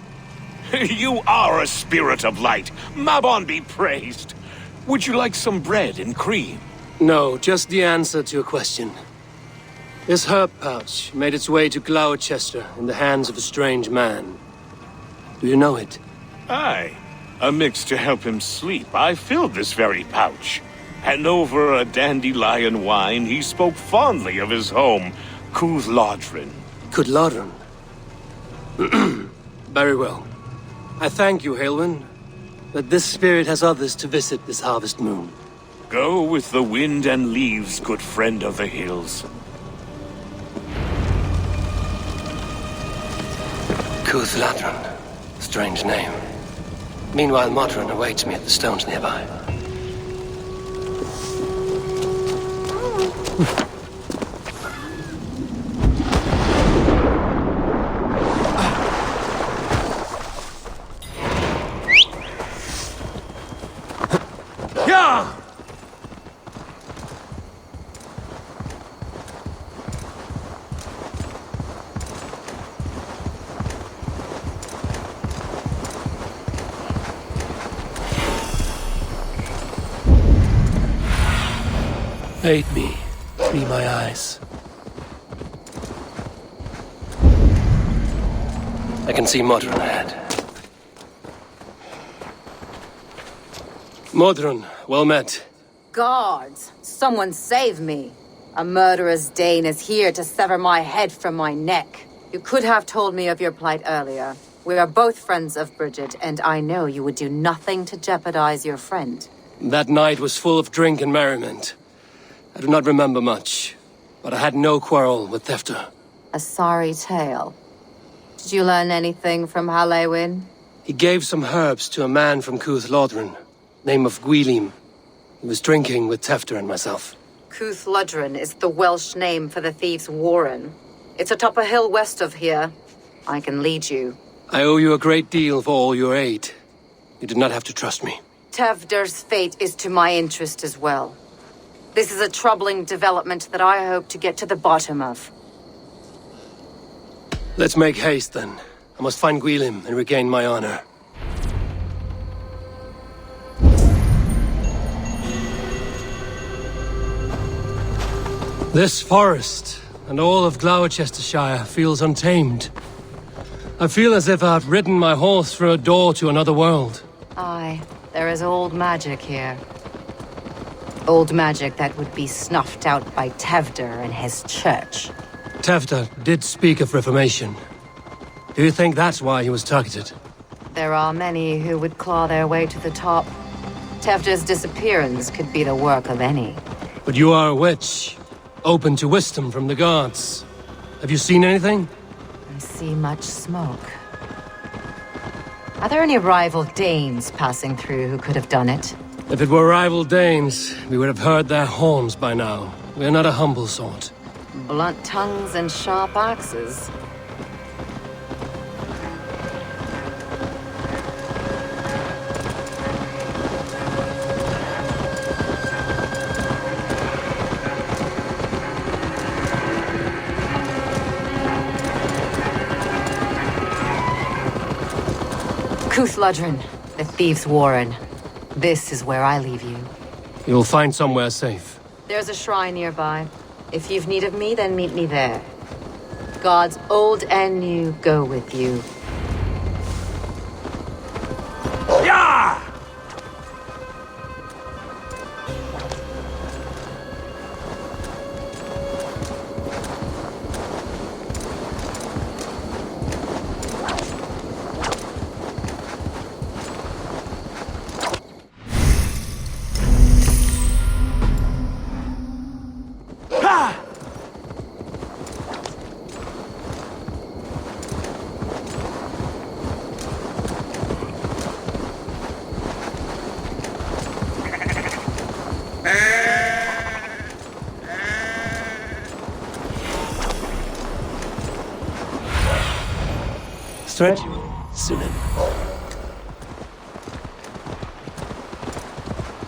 You are a spirit of light. Mabon be praised. Would you like some bread and cream? No, just the answer to a question. This herb pouch made its way to Gloucester in the hands of a strange man. Do you know it? Aye. A mix to help him sleep. I filled this very pouch. And over a dandelion wine, he spoke fondly of his home, Cúthládrin. Cúthládrin? Very well. I thank you, Halwyn, that this spirit has others to visit this harvest moon. Go with the wind and leaves, good friend of the hills. Cúthládrin. Strange name. Meanwhile, Modron awaits me at the stones nearby. Yeah! Aid me. Free my eyes. I can see Modron ahead. Modron, well met. Guards, someone save me. A murderous Dane is here to sever my head from my neck. You could have told me of your plight earlier. We are both friends of Bridget, and I know you would do nothing to jeopardize your friend. That night was full of drink and merriment. I do not remember much, but I had no quarrel with Thefter. A sorry tale. Did you learn anything from Halewyn? He gave some herbs to a man from Cúthládrin, name of Gwylim. He was drinking with Tefter and myself. Cúthládrin is the Welsh name for the thieves' warren. It's atop a hill west of here. I can lead you. I owe you a great deal for all your aid. You did not have to trust me. Tevder's fate is to my interest as well. This is a troubling development that I hope to get to the bottom of. Let's make haste, then. I must find Gwylim and regain my honor. This forest and all of Gloucestershire feels untamed. I feel as if I've ridden my horse through a door to another world. Aye, there is old magic here. Old magic that would be snuffed out by Tevder and his church. Tefter did speak of reformation. Do you think that's why he was targeted? There are many who would claw their way to the top. Tefter's disappearance could be the work of any. But you are a witch, open to wisdom from the gods. Have you seen anything? I see much smoke. Are there any rival Danes passing through who could have done it? If it were rival Danes, we would have heard their horns by now. We are not a humble sort. Blunt tongues and sharp axes. Cúthludren, the Thieves' Warren. This is where I leave you. You'll find somewhere safe. There's a shrine nearby. If you've need of me, then meet me there. Gods old and new go with you. Yeah! Stretch. Sunan.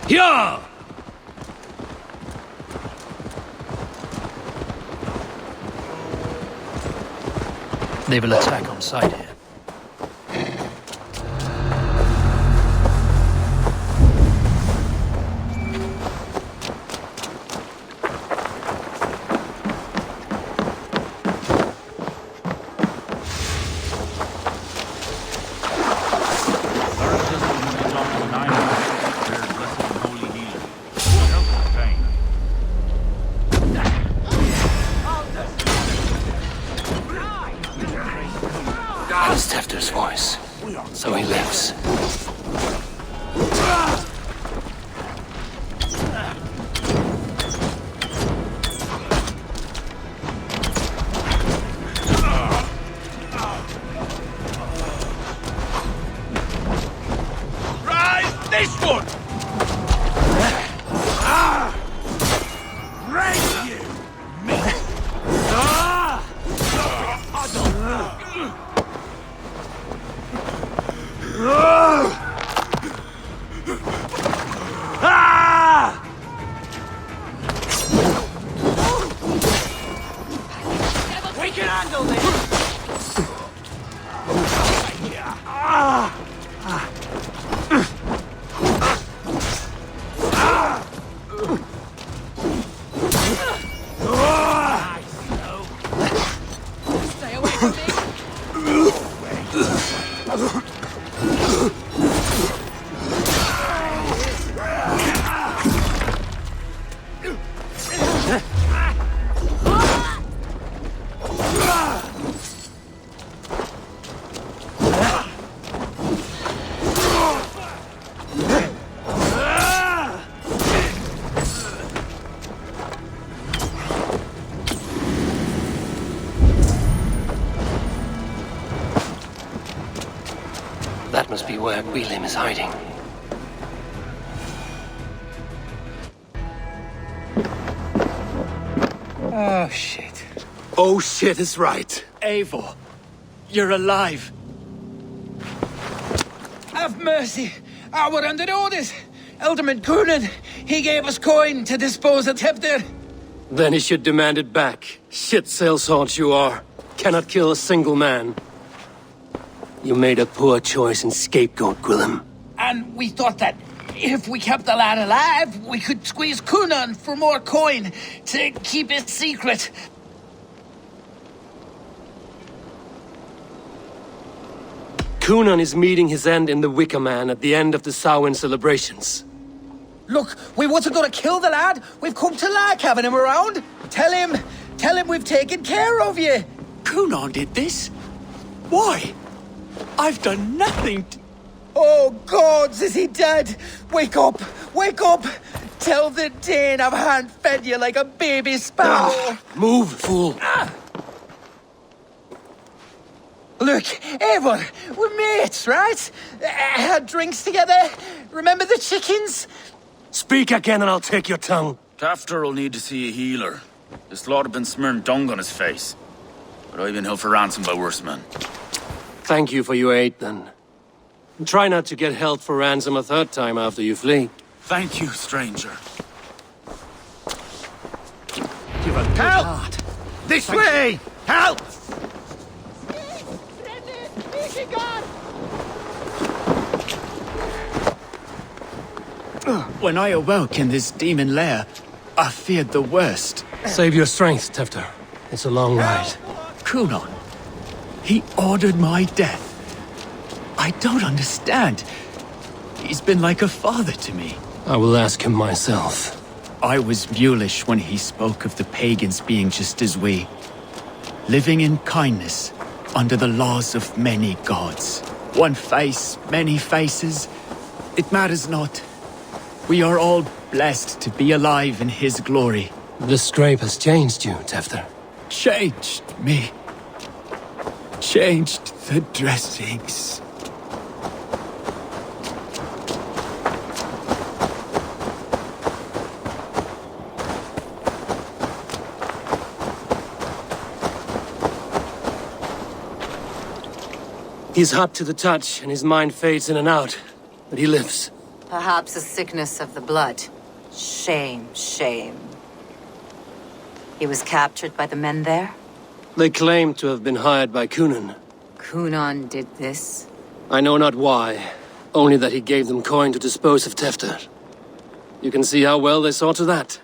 Yeah! They will attack on sight here. That's Tefter's voice. So he lives. Rise this one! Raise you! We can handle this! Stay away from me! That must be where Bölüm is hiding. Oh, shit. Oh shit is right. Eivor, you're alive. Have mercy. We're under orders. Alderman Coonan, he gave us coin to dispose of Tefter. Then he should demand it back. Shit sellsword you are. Cannot kill a single man. You made a poor choice in scapegoat, Gwillem. And we thought that if we kept the lad alive, we could squeeze Coonan for more coin to keep it secret. Coonan is meeting his end in the Wicker Man at the end of the Samhain celebrations. Look, we wasn't gonna kill the lad. We've come to like having him around. Tell him we've taken care of you. Coonan did this? Why? I've done nothing to... Oh, gods, is he dead? Wake up! Wake up! Tell the Dane I've hand-fed you like a baby sparrow! Move, fool! Look, Eivor, we're mates, right? Had drinks together. Remember the chickens? Speak again and I'll take your tongue. Tafter will need to see a healer. This lord have been smearing dung on his face. But I've been held for ransom by worse men. Thank you for your aid, then. And try not to get held for ransom a third time after you flee. Thank you, stranger. Give a Help! heart. This way! Help! When I awoke in this demon lair, I feared the worst. Save your strength, Tefter. It's a long ride. Kunon. He ordered my death. I don't understand. He's been like a father to me. I will ask him myself. I was mulish when he spoke of the pagans being just as we. Living in kindness, under the laws of many gods. One face, many faces. It matters not. We are all blessed to be alive in his glory. The scrape has changed you, Tefter. Changed me. Changed the dressings. He's hot to the touch, and his mind fades in and out. But he lives. Perhaps a sickness of the blood. Shame, shame. He was captured by the men there? They claim to have been hired by Kunon. Kunon did this? I know not why, only that he gave them coin to dispose of Tefter. You can see how well they saw to that.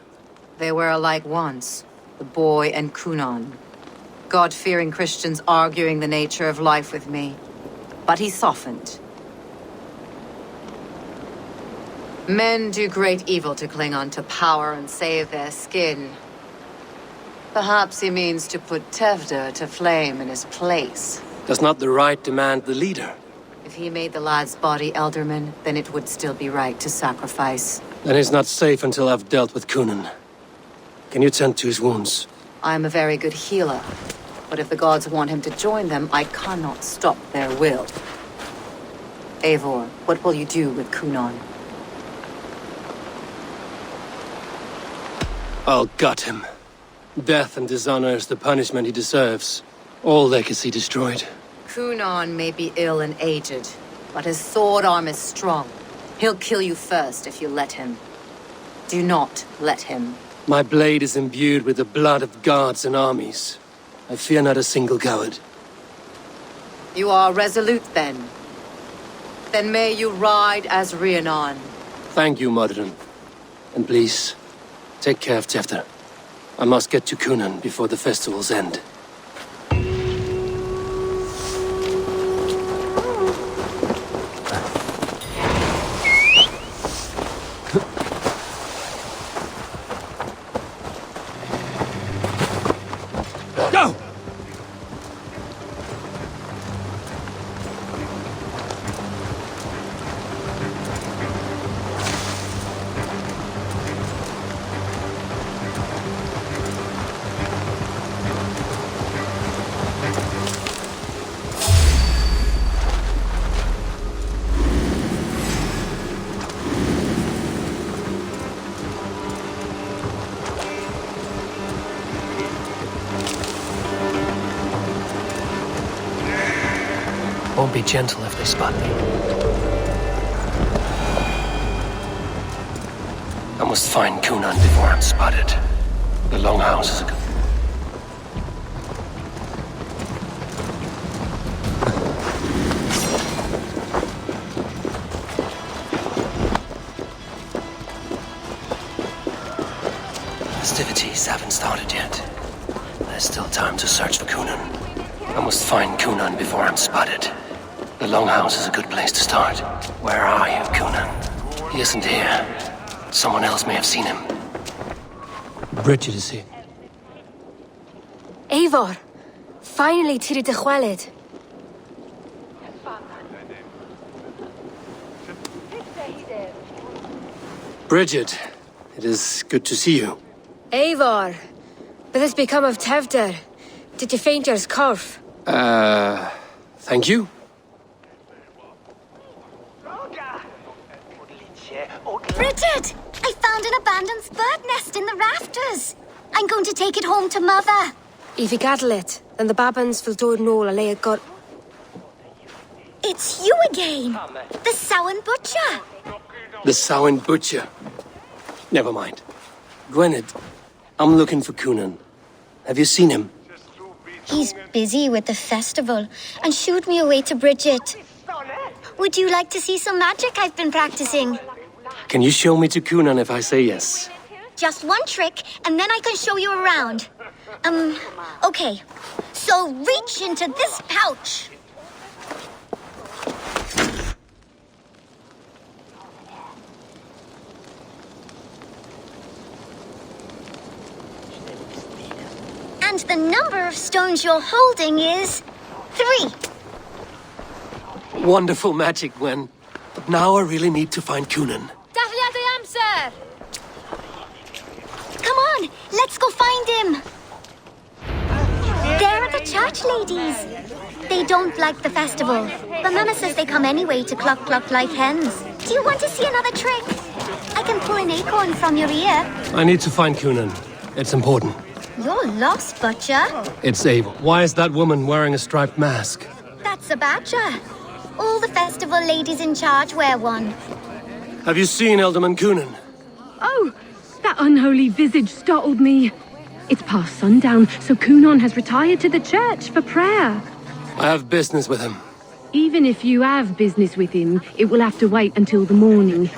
They were alike once, the boy and Kunon. God-fearing Christians arguing the nature of life with me. But he softened. Men do great evil to cling on to power and save their skin. Perhaps he means to put Tefter to flame in his place. Does not the right demand the leader? If he made the lad's body Elderman, then it would still be right to sacrifice. Then he's not safe until I've dealt with Kunon. Can you tend to his wounds? I am a very good healer. But if the gods want him to join them, I cannot stop their will. Eivor, what will you do with Kunon? I'll gut him. Death and dishonor is the punishment he deserves. All legacy destroyed. Kunon may be ill and aged, but his sword arm is strong. He'll kill you first if you let him. Do not let him. My blade is imbued with the blood of gods and armies. I fear not a single coward. You are resolute, then. Then may you ride as Rhiannon. Thank you, Modern. And please, take care of Tefter. I must get to Kunon before the festival's end. Go! Won't be gentle if they spot me. I must find Kunon before I'm spotted. The longhouse is a good... Festivities haven't started yet. There's still time to search for Kunon. I must find Kunon before I'm spotted. The longhouse is a good place to start. Where are you, Kunon? He isn't here. Someone else may have seen him. Bridget is here. Eivor, finally tiri de chwaled. Bridget, it is good to see you. Eivor, what has become of Tevder? Did you faint your scarf? Thank you. Bridget! I found an abandoned bird nest in the rafters. I'm going to take it home to Mother. If you gather it, then the babans will do it all and lay it got. It's you again! The Sowen Butcher! The Sowen Butcher. Never mind. Gwynedd, I'm looking for Coonan. Have you seen him? He's busy with the festival and shooed me away to Bridget. Would you like to see some magic I've been practicing? Can you show me to Coonan if I say yes? Just one trick, and then I can show you around. Okay. So reach into this pouch. And the number of stones you're holding is 3. Wonderful magic, Gwen. But now I really need to find Coonan. Come on, let's go find him. There are the church ladies. They don't like the festival, but Mama says they come anyway to cluck cluck like hens. Do you want to see another trick? I can pull an acorn from your ear. I need to find Coonan. It's important. You're lost, Butcher. It's Eivor. Why is that woman wearing a striped mask? That's a badger. All the festival ladies in charge wear one. Have you seen Elderman Coonan? Oh, that unholy visage startled me. It's past sundown, so Coonan has retired to the church for prayer. I have business with him. Even if you have business with him, it will have to wait until the morning.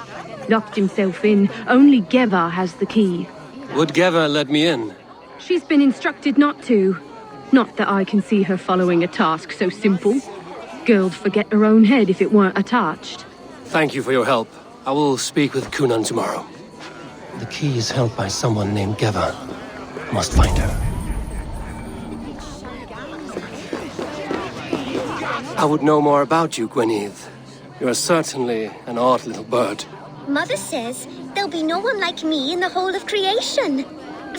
Locked himself in. Only Geva has the key. Would Geva let me in? She's been instructed not to. Not that I can see her following a task so simple. Girl'd forget her own head if it weren't attached. Thank you for your help. I will speak with Coonan tomorrow. The key is held by someone named Geva. Must find her. I would know more about you, Gwynedd. You are certainly an odd little bird. Mother says there'll be no one like me in the whole of creation.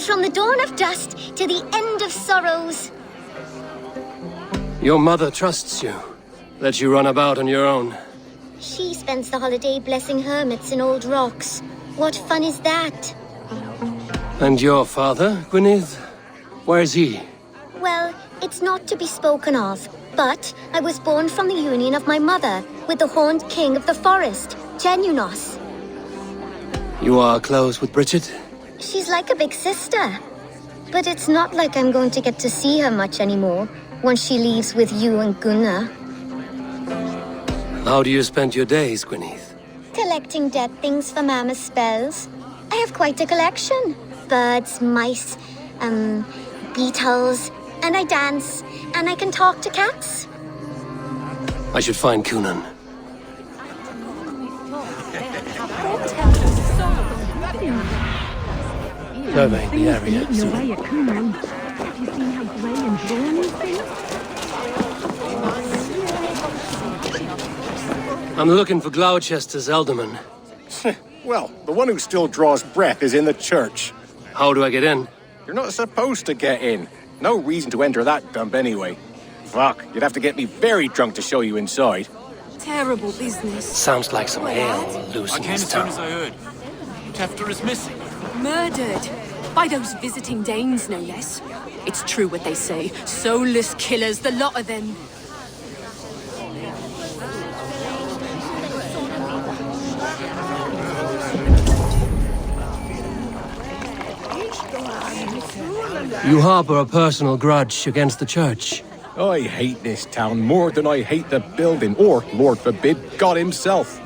From the dawn of dust to the end of sorrows. Your mother trusts you. Let you run about on your own. She spends the holiday blessing hermits in old rocks. What fun is that? And your father, Gwynedd? Where is he? Well, it's not to be spoken of, but I was born from the union of my mother with the horned king of the forest, Genunos. You are close with Bridget? She's like a big sister. But it's not like I'm going to get to see her much anymore once she leaves with you and Gunnar. How do you spend your days, Gwynedd? Collecting dead things for Mama's spells. I have quite a collection. Birds, mice, beetles, and I dance, and I can talk to cats. I should find Coonan. Surveying the area. Away at Coonan. Have you seen how grey and drawn he's been? I'm looking for Gloucester's Elderman. Well, the one who still draws breath is in the church. How do I get in? You're not supposed to get in. No reason to enter that dump anyway. Fuck, you'd have to get me very drunk to show you inside. Terrible business. Sounds like some ale loose in his tongue. I heard. Tefter is missing. Murdered. By those visiting Danes, no less. It's true what they say. Soulless killers, the lot of them. You harbor a personal grudge against the church. I hate this town more than I hate the building, or, Lord forbid, God himself.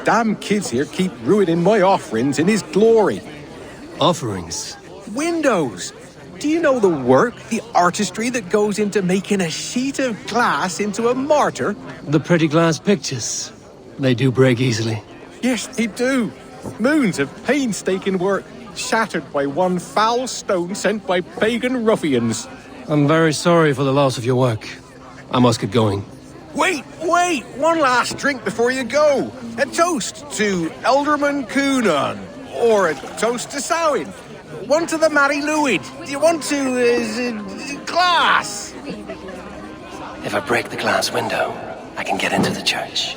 Damn kids here keep ruining my offerings in his glory. Offerings? Windows! Do you know the work, the artistry that goes into making a sheet of glass into a martyr? The pretty glass pictures. They do break easily. Yes, they do. Moons of painstaking work, shattered by one foul stone sent by pagan ruffians. I'm very sorry for the loss of your work. I must get going. Wait! One last drink before you go. A toast to Elderman Coonan. Or a toast to Samhain. One to the Mary Lwyd. Do you want to, glass? If I break the glass window, I can get into the church.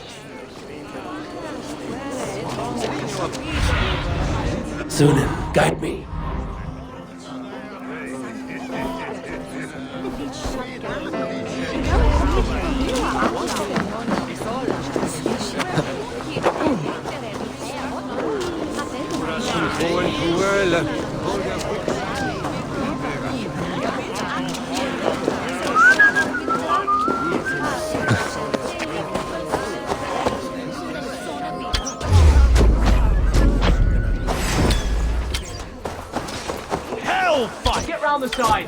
Sunan, guide me. Hell, fuck! Get round the side.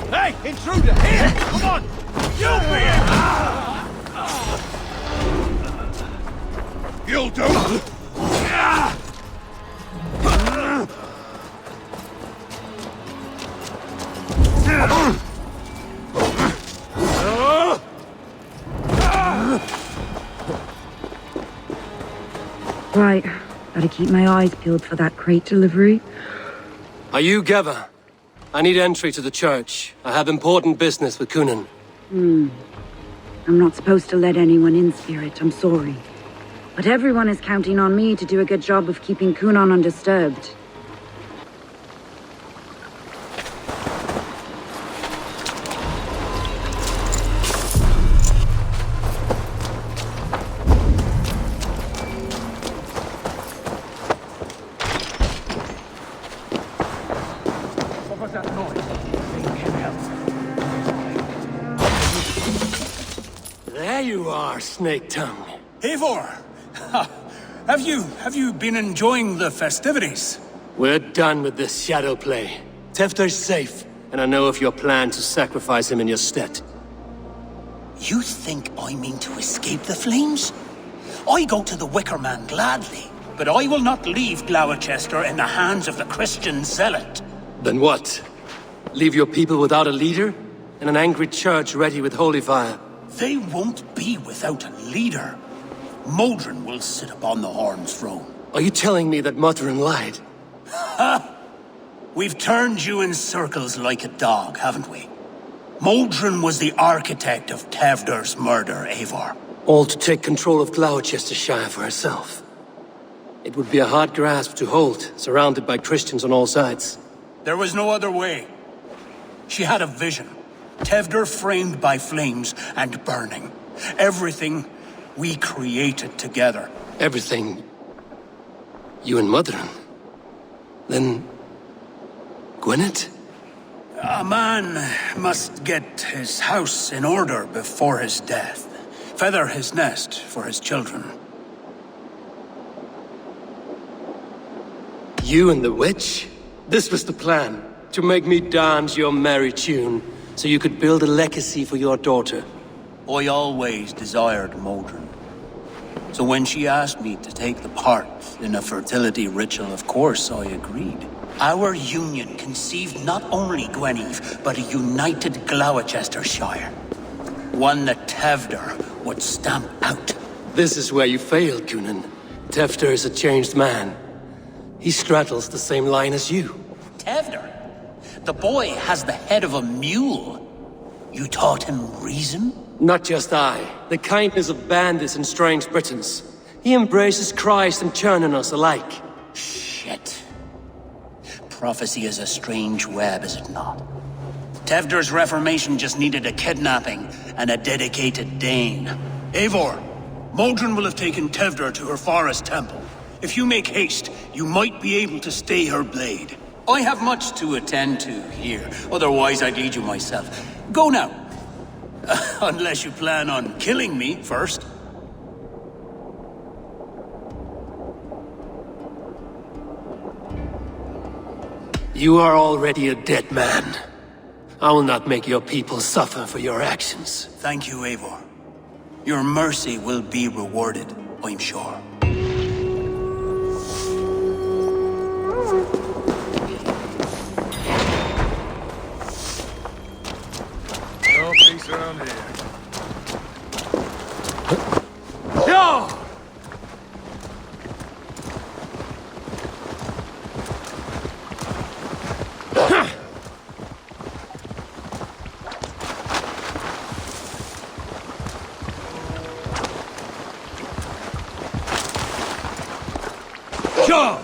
Hey, intruder! Here! Come on! You'll be it! You'll do! Right. Gotta keep my eyes peeled for that crate delivery. Are you Geva? I need entry to the church. I have important business with Kunan. I'm not supposed to let anyone in, Spirit. I'm sorry. But everyone is counting on me to do a good job of keeping Kunan undisturbed. There you are, Snake Tongue. Eivor! Have you been enjoying the festivities? We're done with this shadow play. Tefter's safe, and I know of your plan to sacrifice him in your stead. You think I mean to escape the flames? I go to the Wicker Man gladly, but I will not leave Gloucester in the hands of the Christian zealot. Then what? Leave your people without a leader? And an angry church ready with holy fire? They won't be without a leader. Modron will sit upon the Horn's throne. Are you telling me that Modron lied? Ha! We've turned you in circles like a dog, haven't we? Modron was the architect of Tevder's murder, Eivor. All to take control of Gloucestershire for herself. It would be a hard grasp to hold, surrounded by Christians on all sides. There was no other way. She had a vision. Tevder framed by flames and burning. Everything we created together. Everything? You and Modron? Then... Gwyneth? A man must get his house in order before his death. Feather his nest for his children. You and the witch? This was the plan. To make me dance your merry tune, so you could build a legacy for your daughter. I always desired Modron. So when she asked me to take the part in a fertility ritual, of course I agreed. Our union conceived not only Gweneve, but a united Gloucestershire. One that Tevder would stamp out. This is where you failed, Kunan. Tefter is a changed man. He straddles the same line as you. Tevder? The boy has the head of a mule. You taught him reason? Not just I. The kindness of bandits and strange Britons. He embraces Christ and churning us alike. Shit. Prophecy is a strange web, is it not? Tevder's reformation just needed a kidnapping and a dedicated Dane. Eivor, Modron will have taken Tevder to her forest temple. If you make haste, you might be able to stay her blade. I have much to attend to here, otherwise I'd lead you myself. Go now. Unless you plan on killing me first. You are already a dead man. I will not make your people suffer for your actions. Thank you, Eivor. Your mercy will be rewarded, I'm sure. No peace around here. Yo! Sure!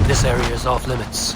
This area is off limits.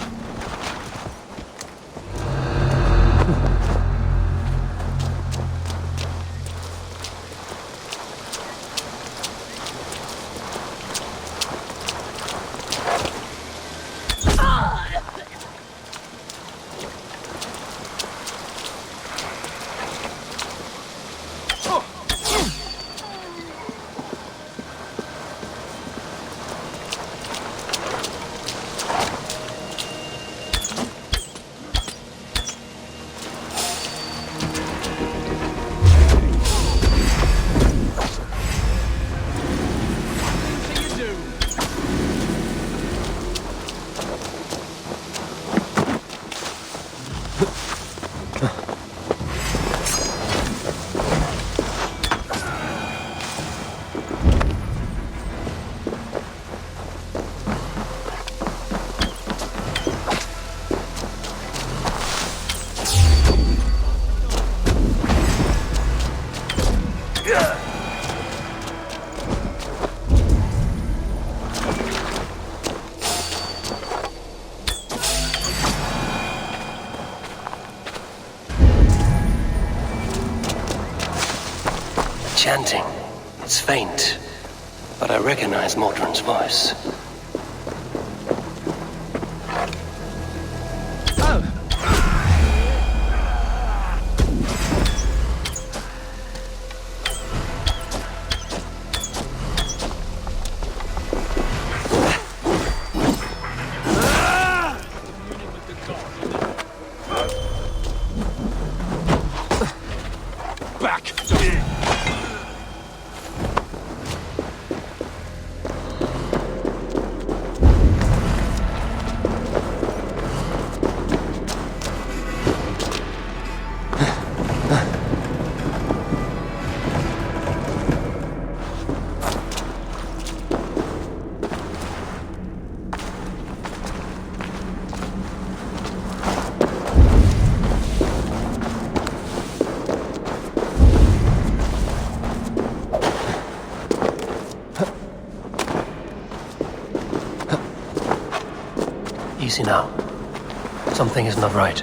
Chanting. It's faint, but I recognize Mordrin's voice. Easy now. Something is not right.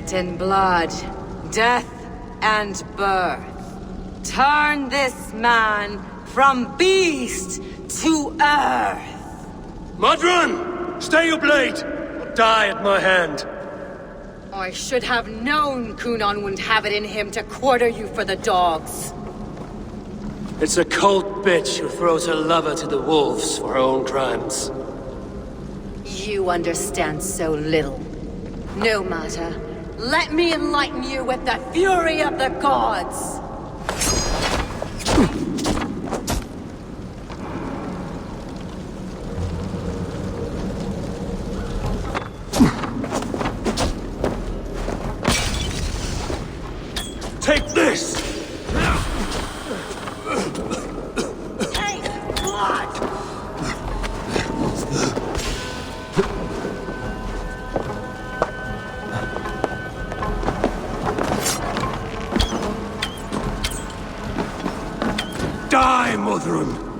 Sweat and blood, death and birth. Turn this man from beast to earth. Modron! Stay your blade! Or die at my hand. I should have known Kunan wouldn't have it in him to quarter you for the dogs. It's a cold bitch who throws her lover to the wolves for her own crimes. You understand so little. No matter. Let me enlighten you with the fury of the gods! Take this! Die, Modron!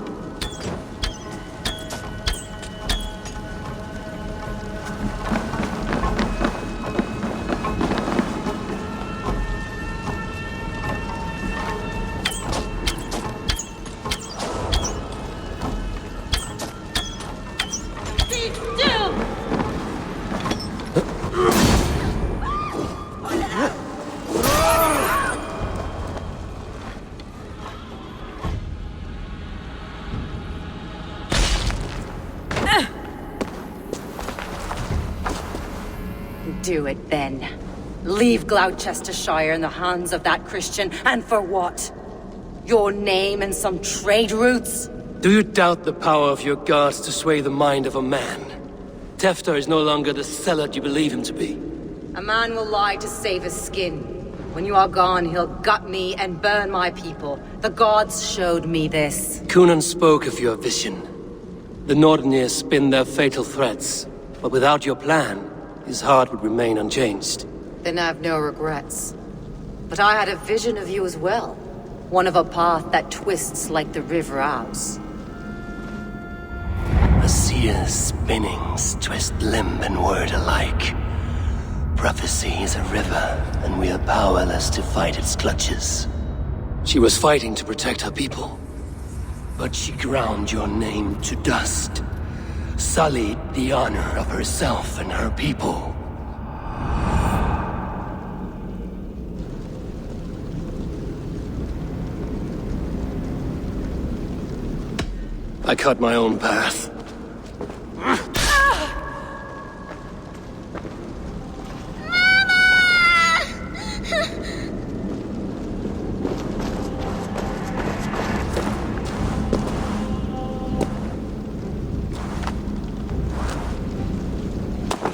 Do it then. Leave Gloucestershire in the hands of that Christian, and for what? Your name and some trade routes? Do you doubt the power of your gods to sway the mind of a man? Tefter is no longer the zealot you believe him to be. A man will lie to save his skin. When you are gone, he'll gut me and burn my people. The gods showed me this. Kunan spoke of your vision. The Nordenir spin their fatal threats, but without your plan, his heart would remain unchanged. Then I have no regrets. But I had a vision of you as well. One of a path that twists like the river Ouse. A seer's spinnings twist limb and word alike. Prophecy is a river, and we are powerless to fight its clutches. She was fighting to protect her people. But she ground your name to dust. Sullied the honor of herself and her people. I cut my own path.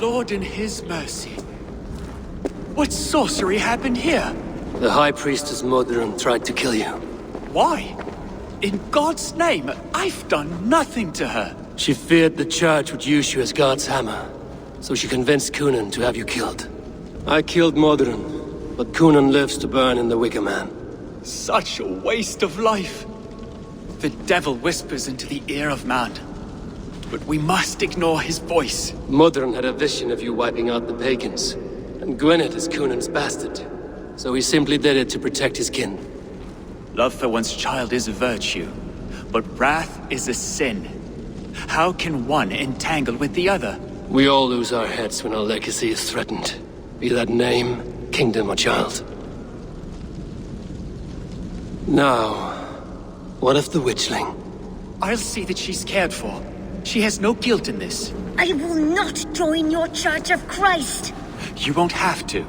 Lord in his mercy. What sorcery happened here? The High Priestess Modron tried to kill you. Why? In God's name, I've done nothing to her. She feared the Church would use you as God's hammer, so she convinced Kunan to have you killed. I killed Modron, but Kunan lives to burn in the Wicker Man. Such a waste of life. The devil whispers into the ear of man. But we must ignore his voice. Modron had a vision of you wiping out the pagans, and Gwynedd is Kunan's bastard, so he simply did it to protect his kin. Love for one's child is a virtue, but wrath is a sin. How can one entangle with the other? We all lose our heads when our legacy is threatened, be that name, kingdom, or child. Now, what of the witchling? I'll see that she's cared for. She has no guilt in this. I will not join your Church of Christ. You won't have to.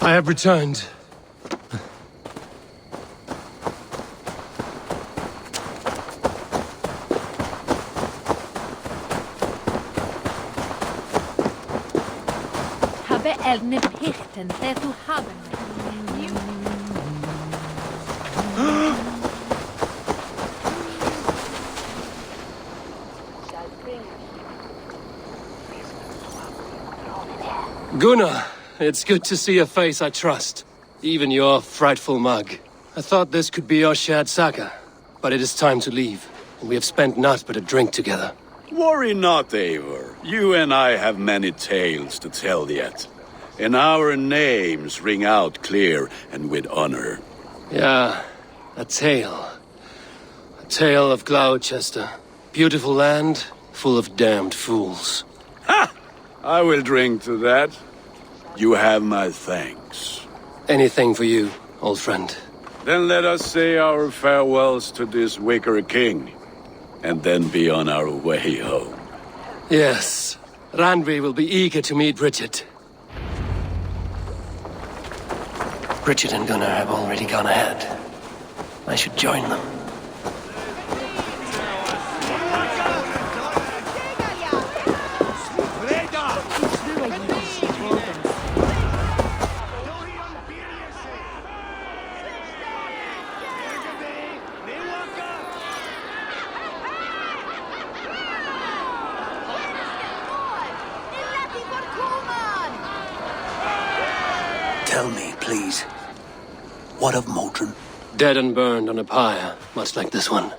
I have returned. Habe elne pichten det du haben. Gunnar, it's good to see a face I trust. Even your frightful mug. I thought this could be our shared saga, but it is time to leave. We have spent naught but a drink together. Worry not, Eivor. You and I have many tales to tell yet. And our names ring out clear and with honor. Yeah, a tale. A tale of Gloucester. Beautiful land, full of damned fools. Ha! I will drink to that. You have my thanks. Anything for you, old friend. Then let us say our farewells to this wicker king, and then be on our way home. Yes, Randvi will be eager to meet Bridget. Bridget and Gunnar have already gone ahead. I should join them. Tell me, please, what of Modron? Dead and burned on a pyre, much like this one.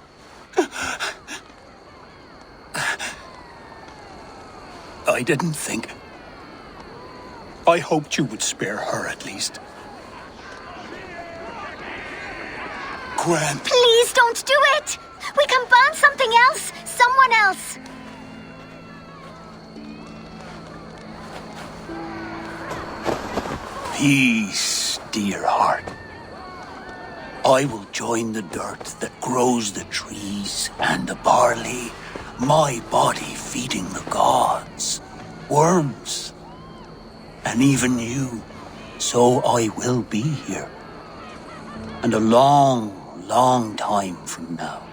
I didn't think. I hoped you would spare her at least. Gwen. Please don't do it! We can burn something else! Someone else! Peace, dear heart. I will join the dirt that grows the trees and the barley, my body feeding the gods, worms, and even you. So I will be here. And a long, long time from now,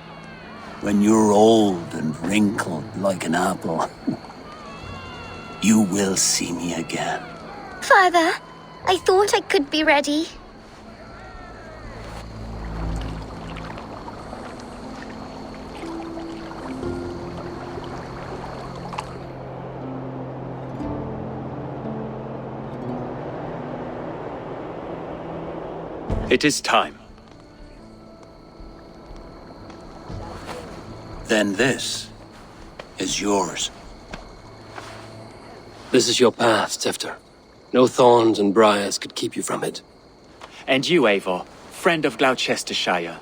when you're old and wrinkled like an apple, you will see me again. Father, I thought I could be ready. It is time. Then this is yours. This is your path, Tifter. No thorns and briars could keep you from it. And you, Eivor, friend of Gloucestershire,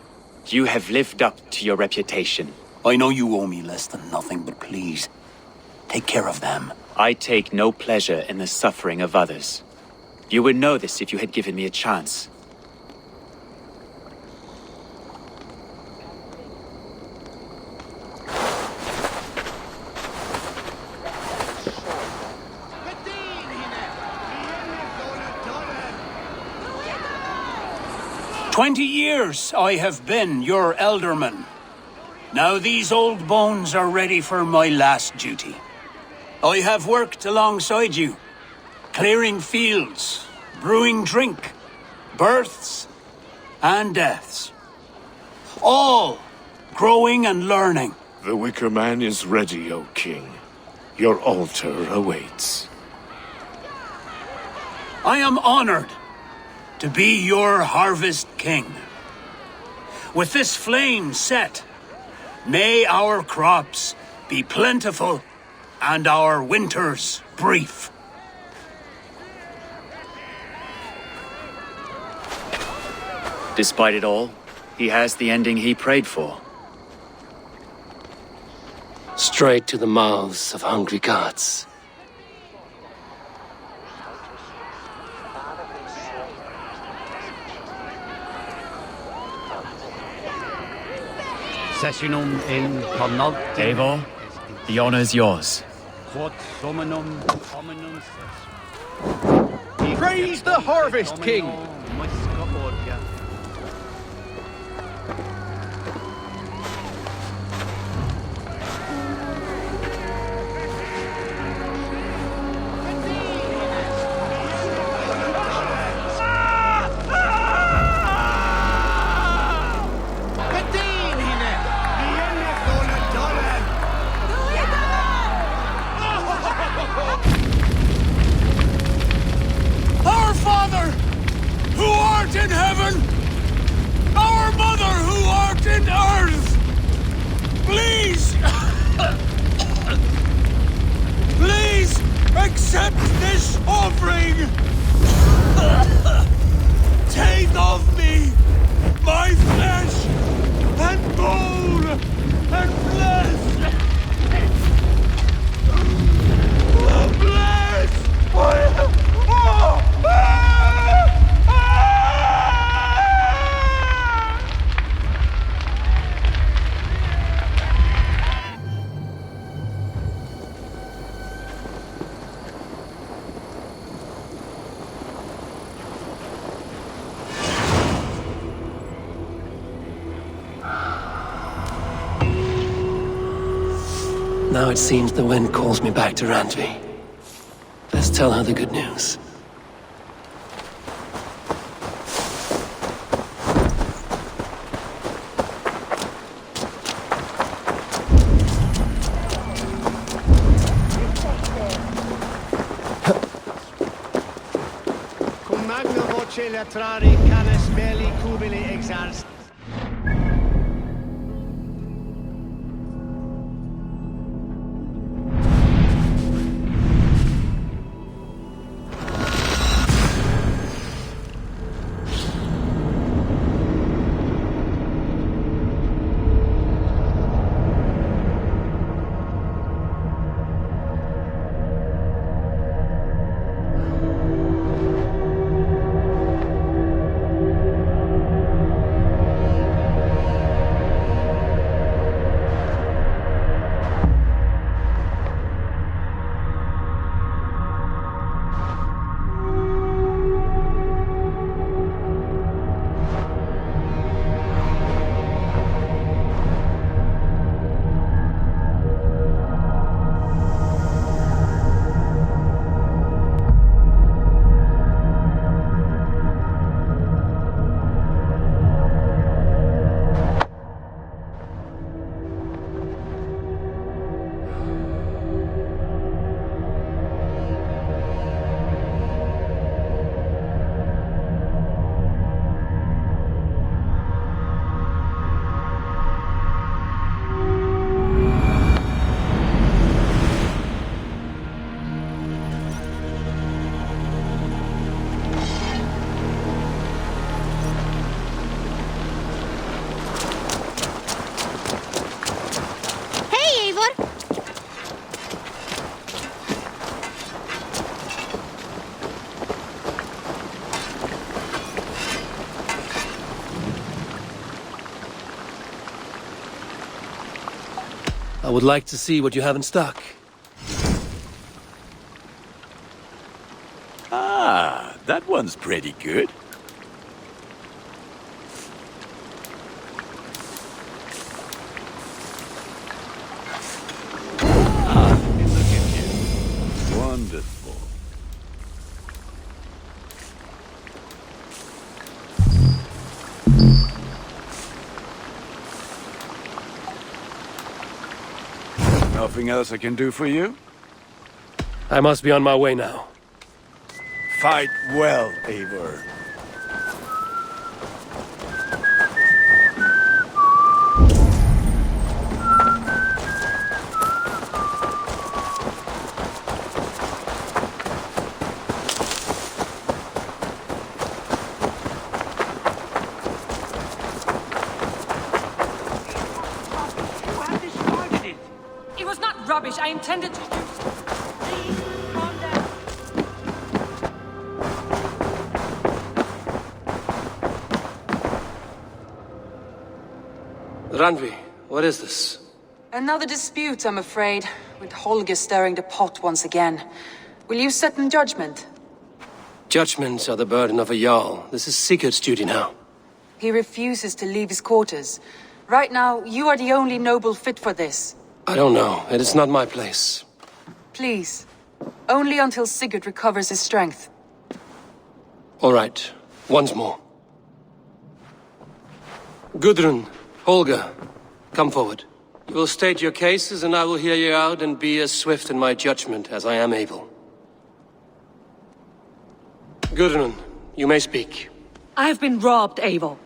you have lived up to your reputation. I know you owe me less than nothing, but please, take care of them. I take no pleasure in the suffering of others. You would know this if you had given me a chance. "20 years I have been your elderman. Now these old bones are ready for my last duty. I have worked alongside you, clearing fields, brewing drink, births and deaths. All growing and learning. The Wicker Man is ready, O King. Your altar awaits. I am honored to be your harvest king. With this flame set, may our crops be plentiful and our winters brief. Despite it all, he has the ending he prayed for. Straight to the mouths of hungry gods. Eivor, the honor is yours. Praise the Harvest King! Our Father, who art in heaven, our Mother, who art in earth, please, please accept this offering. Take of me my flesh and bone and bless. Now it seems the wind calls me back to Randvi. Let's tell her the good news. Cum magna voce latrari canes belli cubili exars. I would like to see what you have in stock. Ah, that one's pretty good. Ah, look at you. Wonderful. Nothing else I can do for you? I must be on my way now. Fight well, Eivor. It was not rubbish. I intended to use... Please, calm down. Randvi, what is this? Another dispute, I'm afraid, with Holger stirring the pot once again. Will you sit in judgment? Judgments are the burden of a Jarl. This is Sigurd's duty now. He refuses to leave his quarters. Right now, you are the only noble fit for this. I don't know. It is not my place. Please. Only until Sigurd recovers his strength. All right. Once more. Gudrun, Holger, come forward. You will state your cases, and I will hear you out and be as swift in my judgment as I am able. Gudrun, you may speak. I have been robbed, Eivor.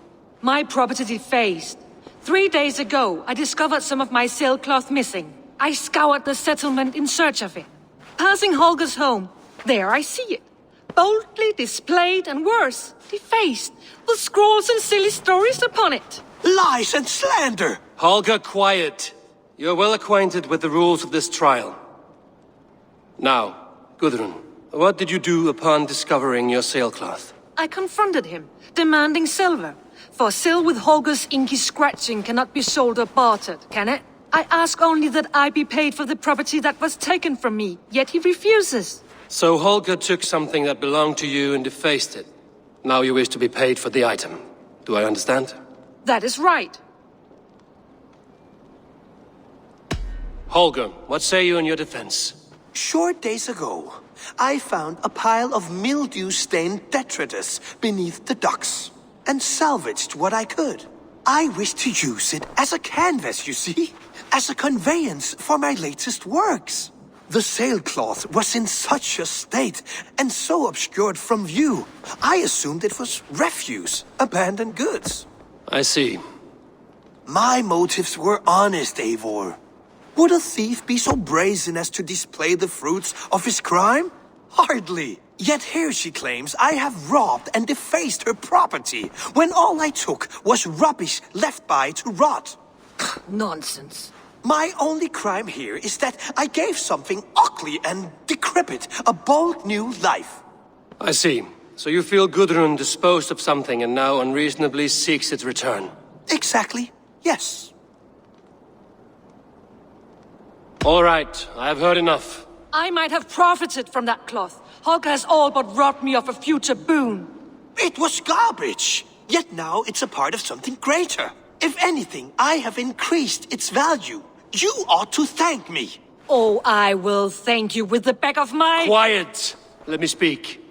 My property defaced. 3 days ago, I discovered some of my sailcloth missing. I scoured the settlement in search of it. Passing Holger's home, there I see it. Boldly displayed and worse, defaced, with scrawls and silly stories upon it. Lies and slander! Holger, quiet. You're well acquainted with the rules of this trial. Now, Gudrun, what did you do upon discovering your sailcloth? I confronted him, demanding silver. For sil with Holger's inky scratching cannot be sold or bartered, can it? I ask only that I be paid for the property that was taken from me, yet he refuses. So Holger took something that belonged to you and defaced it. Now you wish to be paid for the item. Do I understand? That is right. Holger, what say you in your defense? Short days ago, I found a pile of mildew-stained detritus beneath the docks, and salvaged what I could. I wish to use it as a canvas, you see? As a conveyance for my latest works. The sailcloth was in such a state, and so obscured from view, I assumed it was refuse, abandoned goods. I see. My motives were honest, Eivor. Would a thief be so brazen as to display the fruits of his crime? Hardly. Yet here she claims I have robbed and defaced her property, when all I took was rubbish left by to rot. Nonsense. My only crime here is that I gave something ugly and decrepit a bold new life. I see. So you feel Gudrun disposed of something and now unreasonably seeks its return? Exactly, yes. All right, I have heard enough. I might have profited from that cloth. Holger has all but robbed me of a future boon. It was garbage, yet now it's a part of something greater. If anything, I have increased its value. You ought to thank me. Oh, I will thank you with the back of my... Quiet! Let me speak.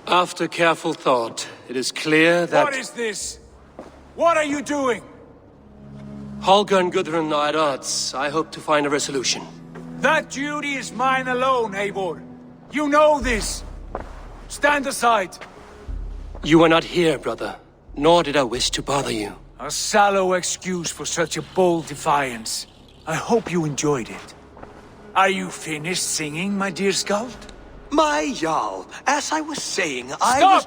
After careful thought, it is clear that... What is this? What are you doing? Holger and Gudrun are at odds. I hope to find a resolution. That duty is mine alone, Eivor. You know this. Stand aside. You are not here, brother. Nor did I wish to bother you. A sallow excuse for such a bold defiance. I hope you enjoyed it. Are you finished singing, my dear Skald? My Jarl, as I was saying, Stop!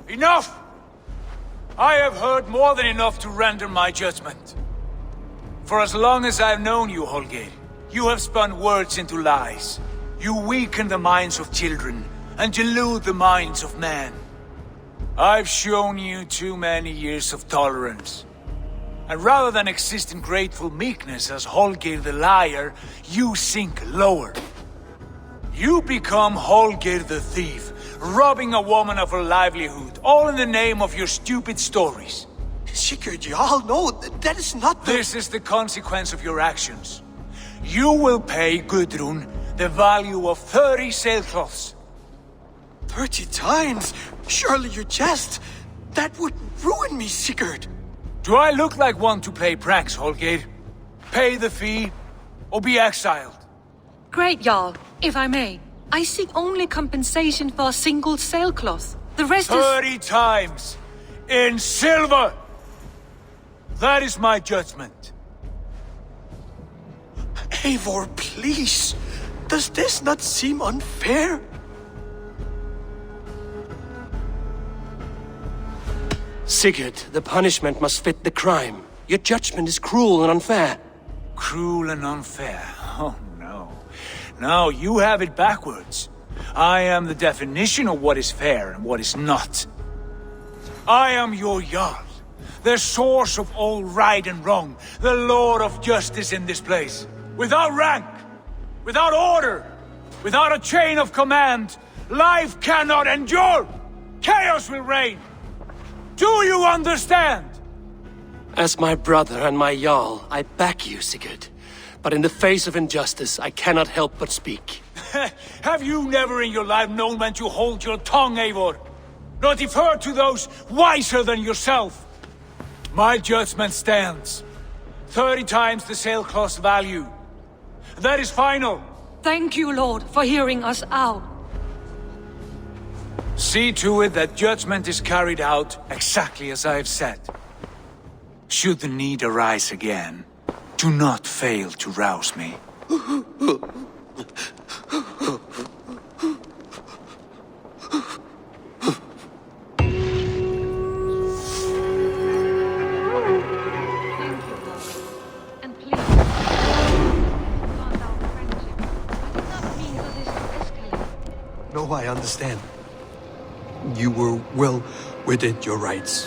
Enough! I have heard more than enough to render my judgment. For as long as I've known you, Holger, you have spun words into lies. You weaken the minds of children and delude the minds of men. I've shown you too many years of tolerance. And rather than exist in grateful meekness as Holger the liar, you sink lower. You become Holger the thief, robbing a woman of her livelihood, all in the name of your stupid stories. Sigurd, Jarl, no, that is not the... This is the consequence of your actions. You will pay Gudrun the value of 30 sailcloths. 30 times? Surely you jest. That would ruin me, Sigurd. Do I look like one to play pranks, Holger? Pay the fee, or be exiled. Great, Jarl. If I may, I seek only compensation for a single sailcloth. The rest 30 times! In silver! That is my judgment. Eivor, please. Does this not seem unfair? Sigurd, the punishment must fit the crime. Your judgment is cruel and unfair. Cruel and unfair? Oh, no. No, you have it backwards. I am the definition of what is fair and what is not. I am your Jarl, the source of all right and wrong, the Lord of justice in this place. Without rank, without order, without a chain of command, life cannot endure! Chaos will reign! Do you understand? As my brother and my Jarl, I back you, Sigurd. But in the face of injustice, I cannot help but speak. Have you never in your life known when to hold your tongue, Eivor? Nor defer to those wiser than yourself? My judgment stands. 30 times the sailcloth's value. That is final. Thank you, Lord, for hearing us out. See to it that judgment is carried out exactly as I have said. Should the need arise again, do not fail to rouse me. No, I understand. You were well within your rights.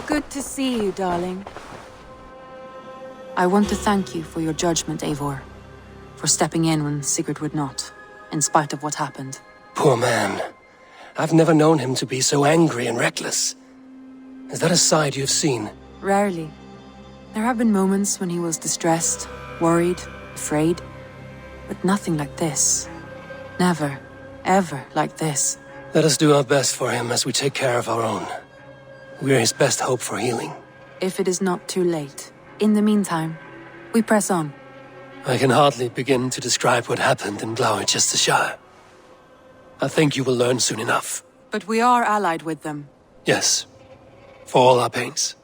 Good to see you, darling. I want to thank you for your judgment, Eivor. For stepping in when Sigurd would not, in spite of what happened. Poor man. I've never known him to be so angry and reckless. Is that a side you've seen? Rarely. There have been moments when he was distressed, worried, afraid. But nothing like this. Never, ever like this. Let us do our best for him as we take care of our own. We're his best hope for healing. If it is not too late. In the meantime, we press on. I can hardly begin to describe what happened in Gloucestershire. I think you will learn soon enough. But we are allied with them. Yes. For all our pains.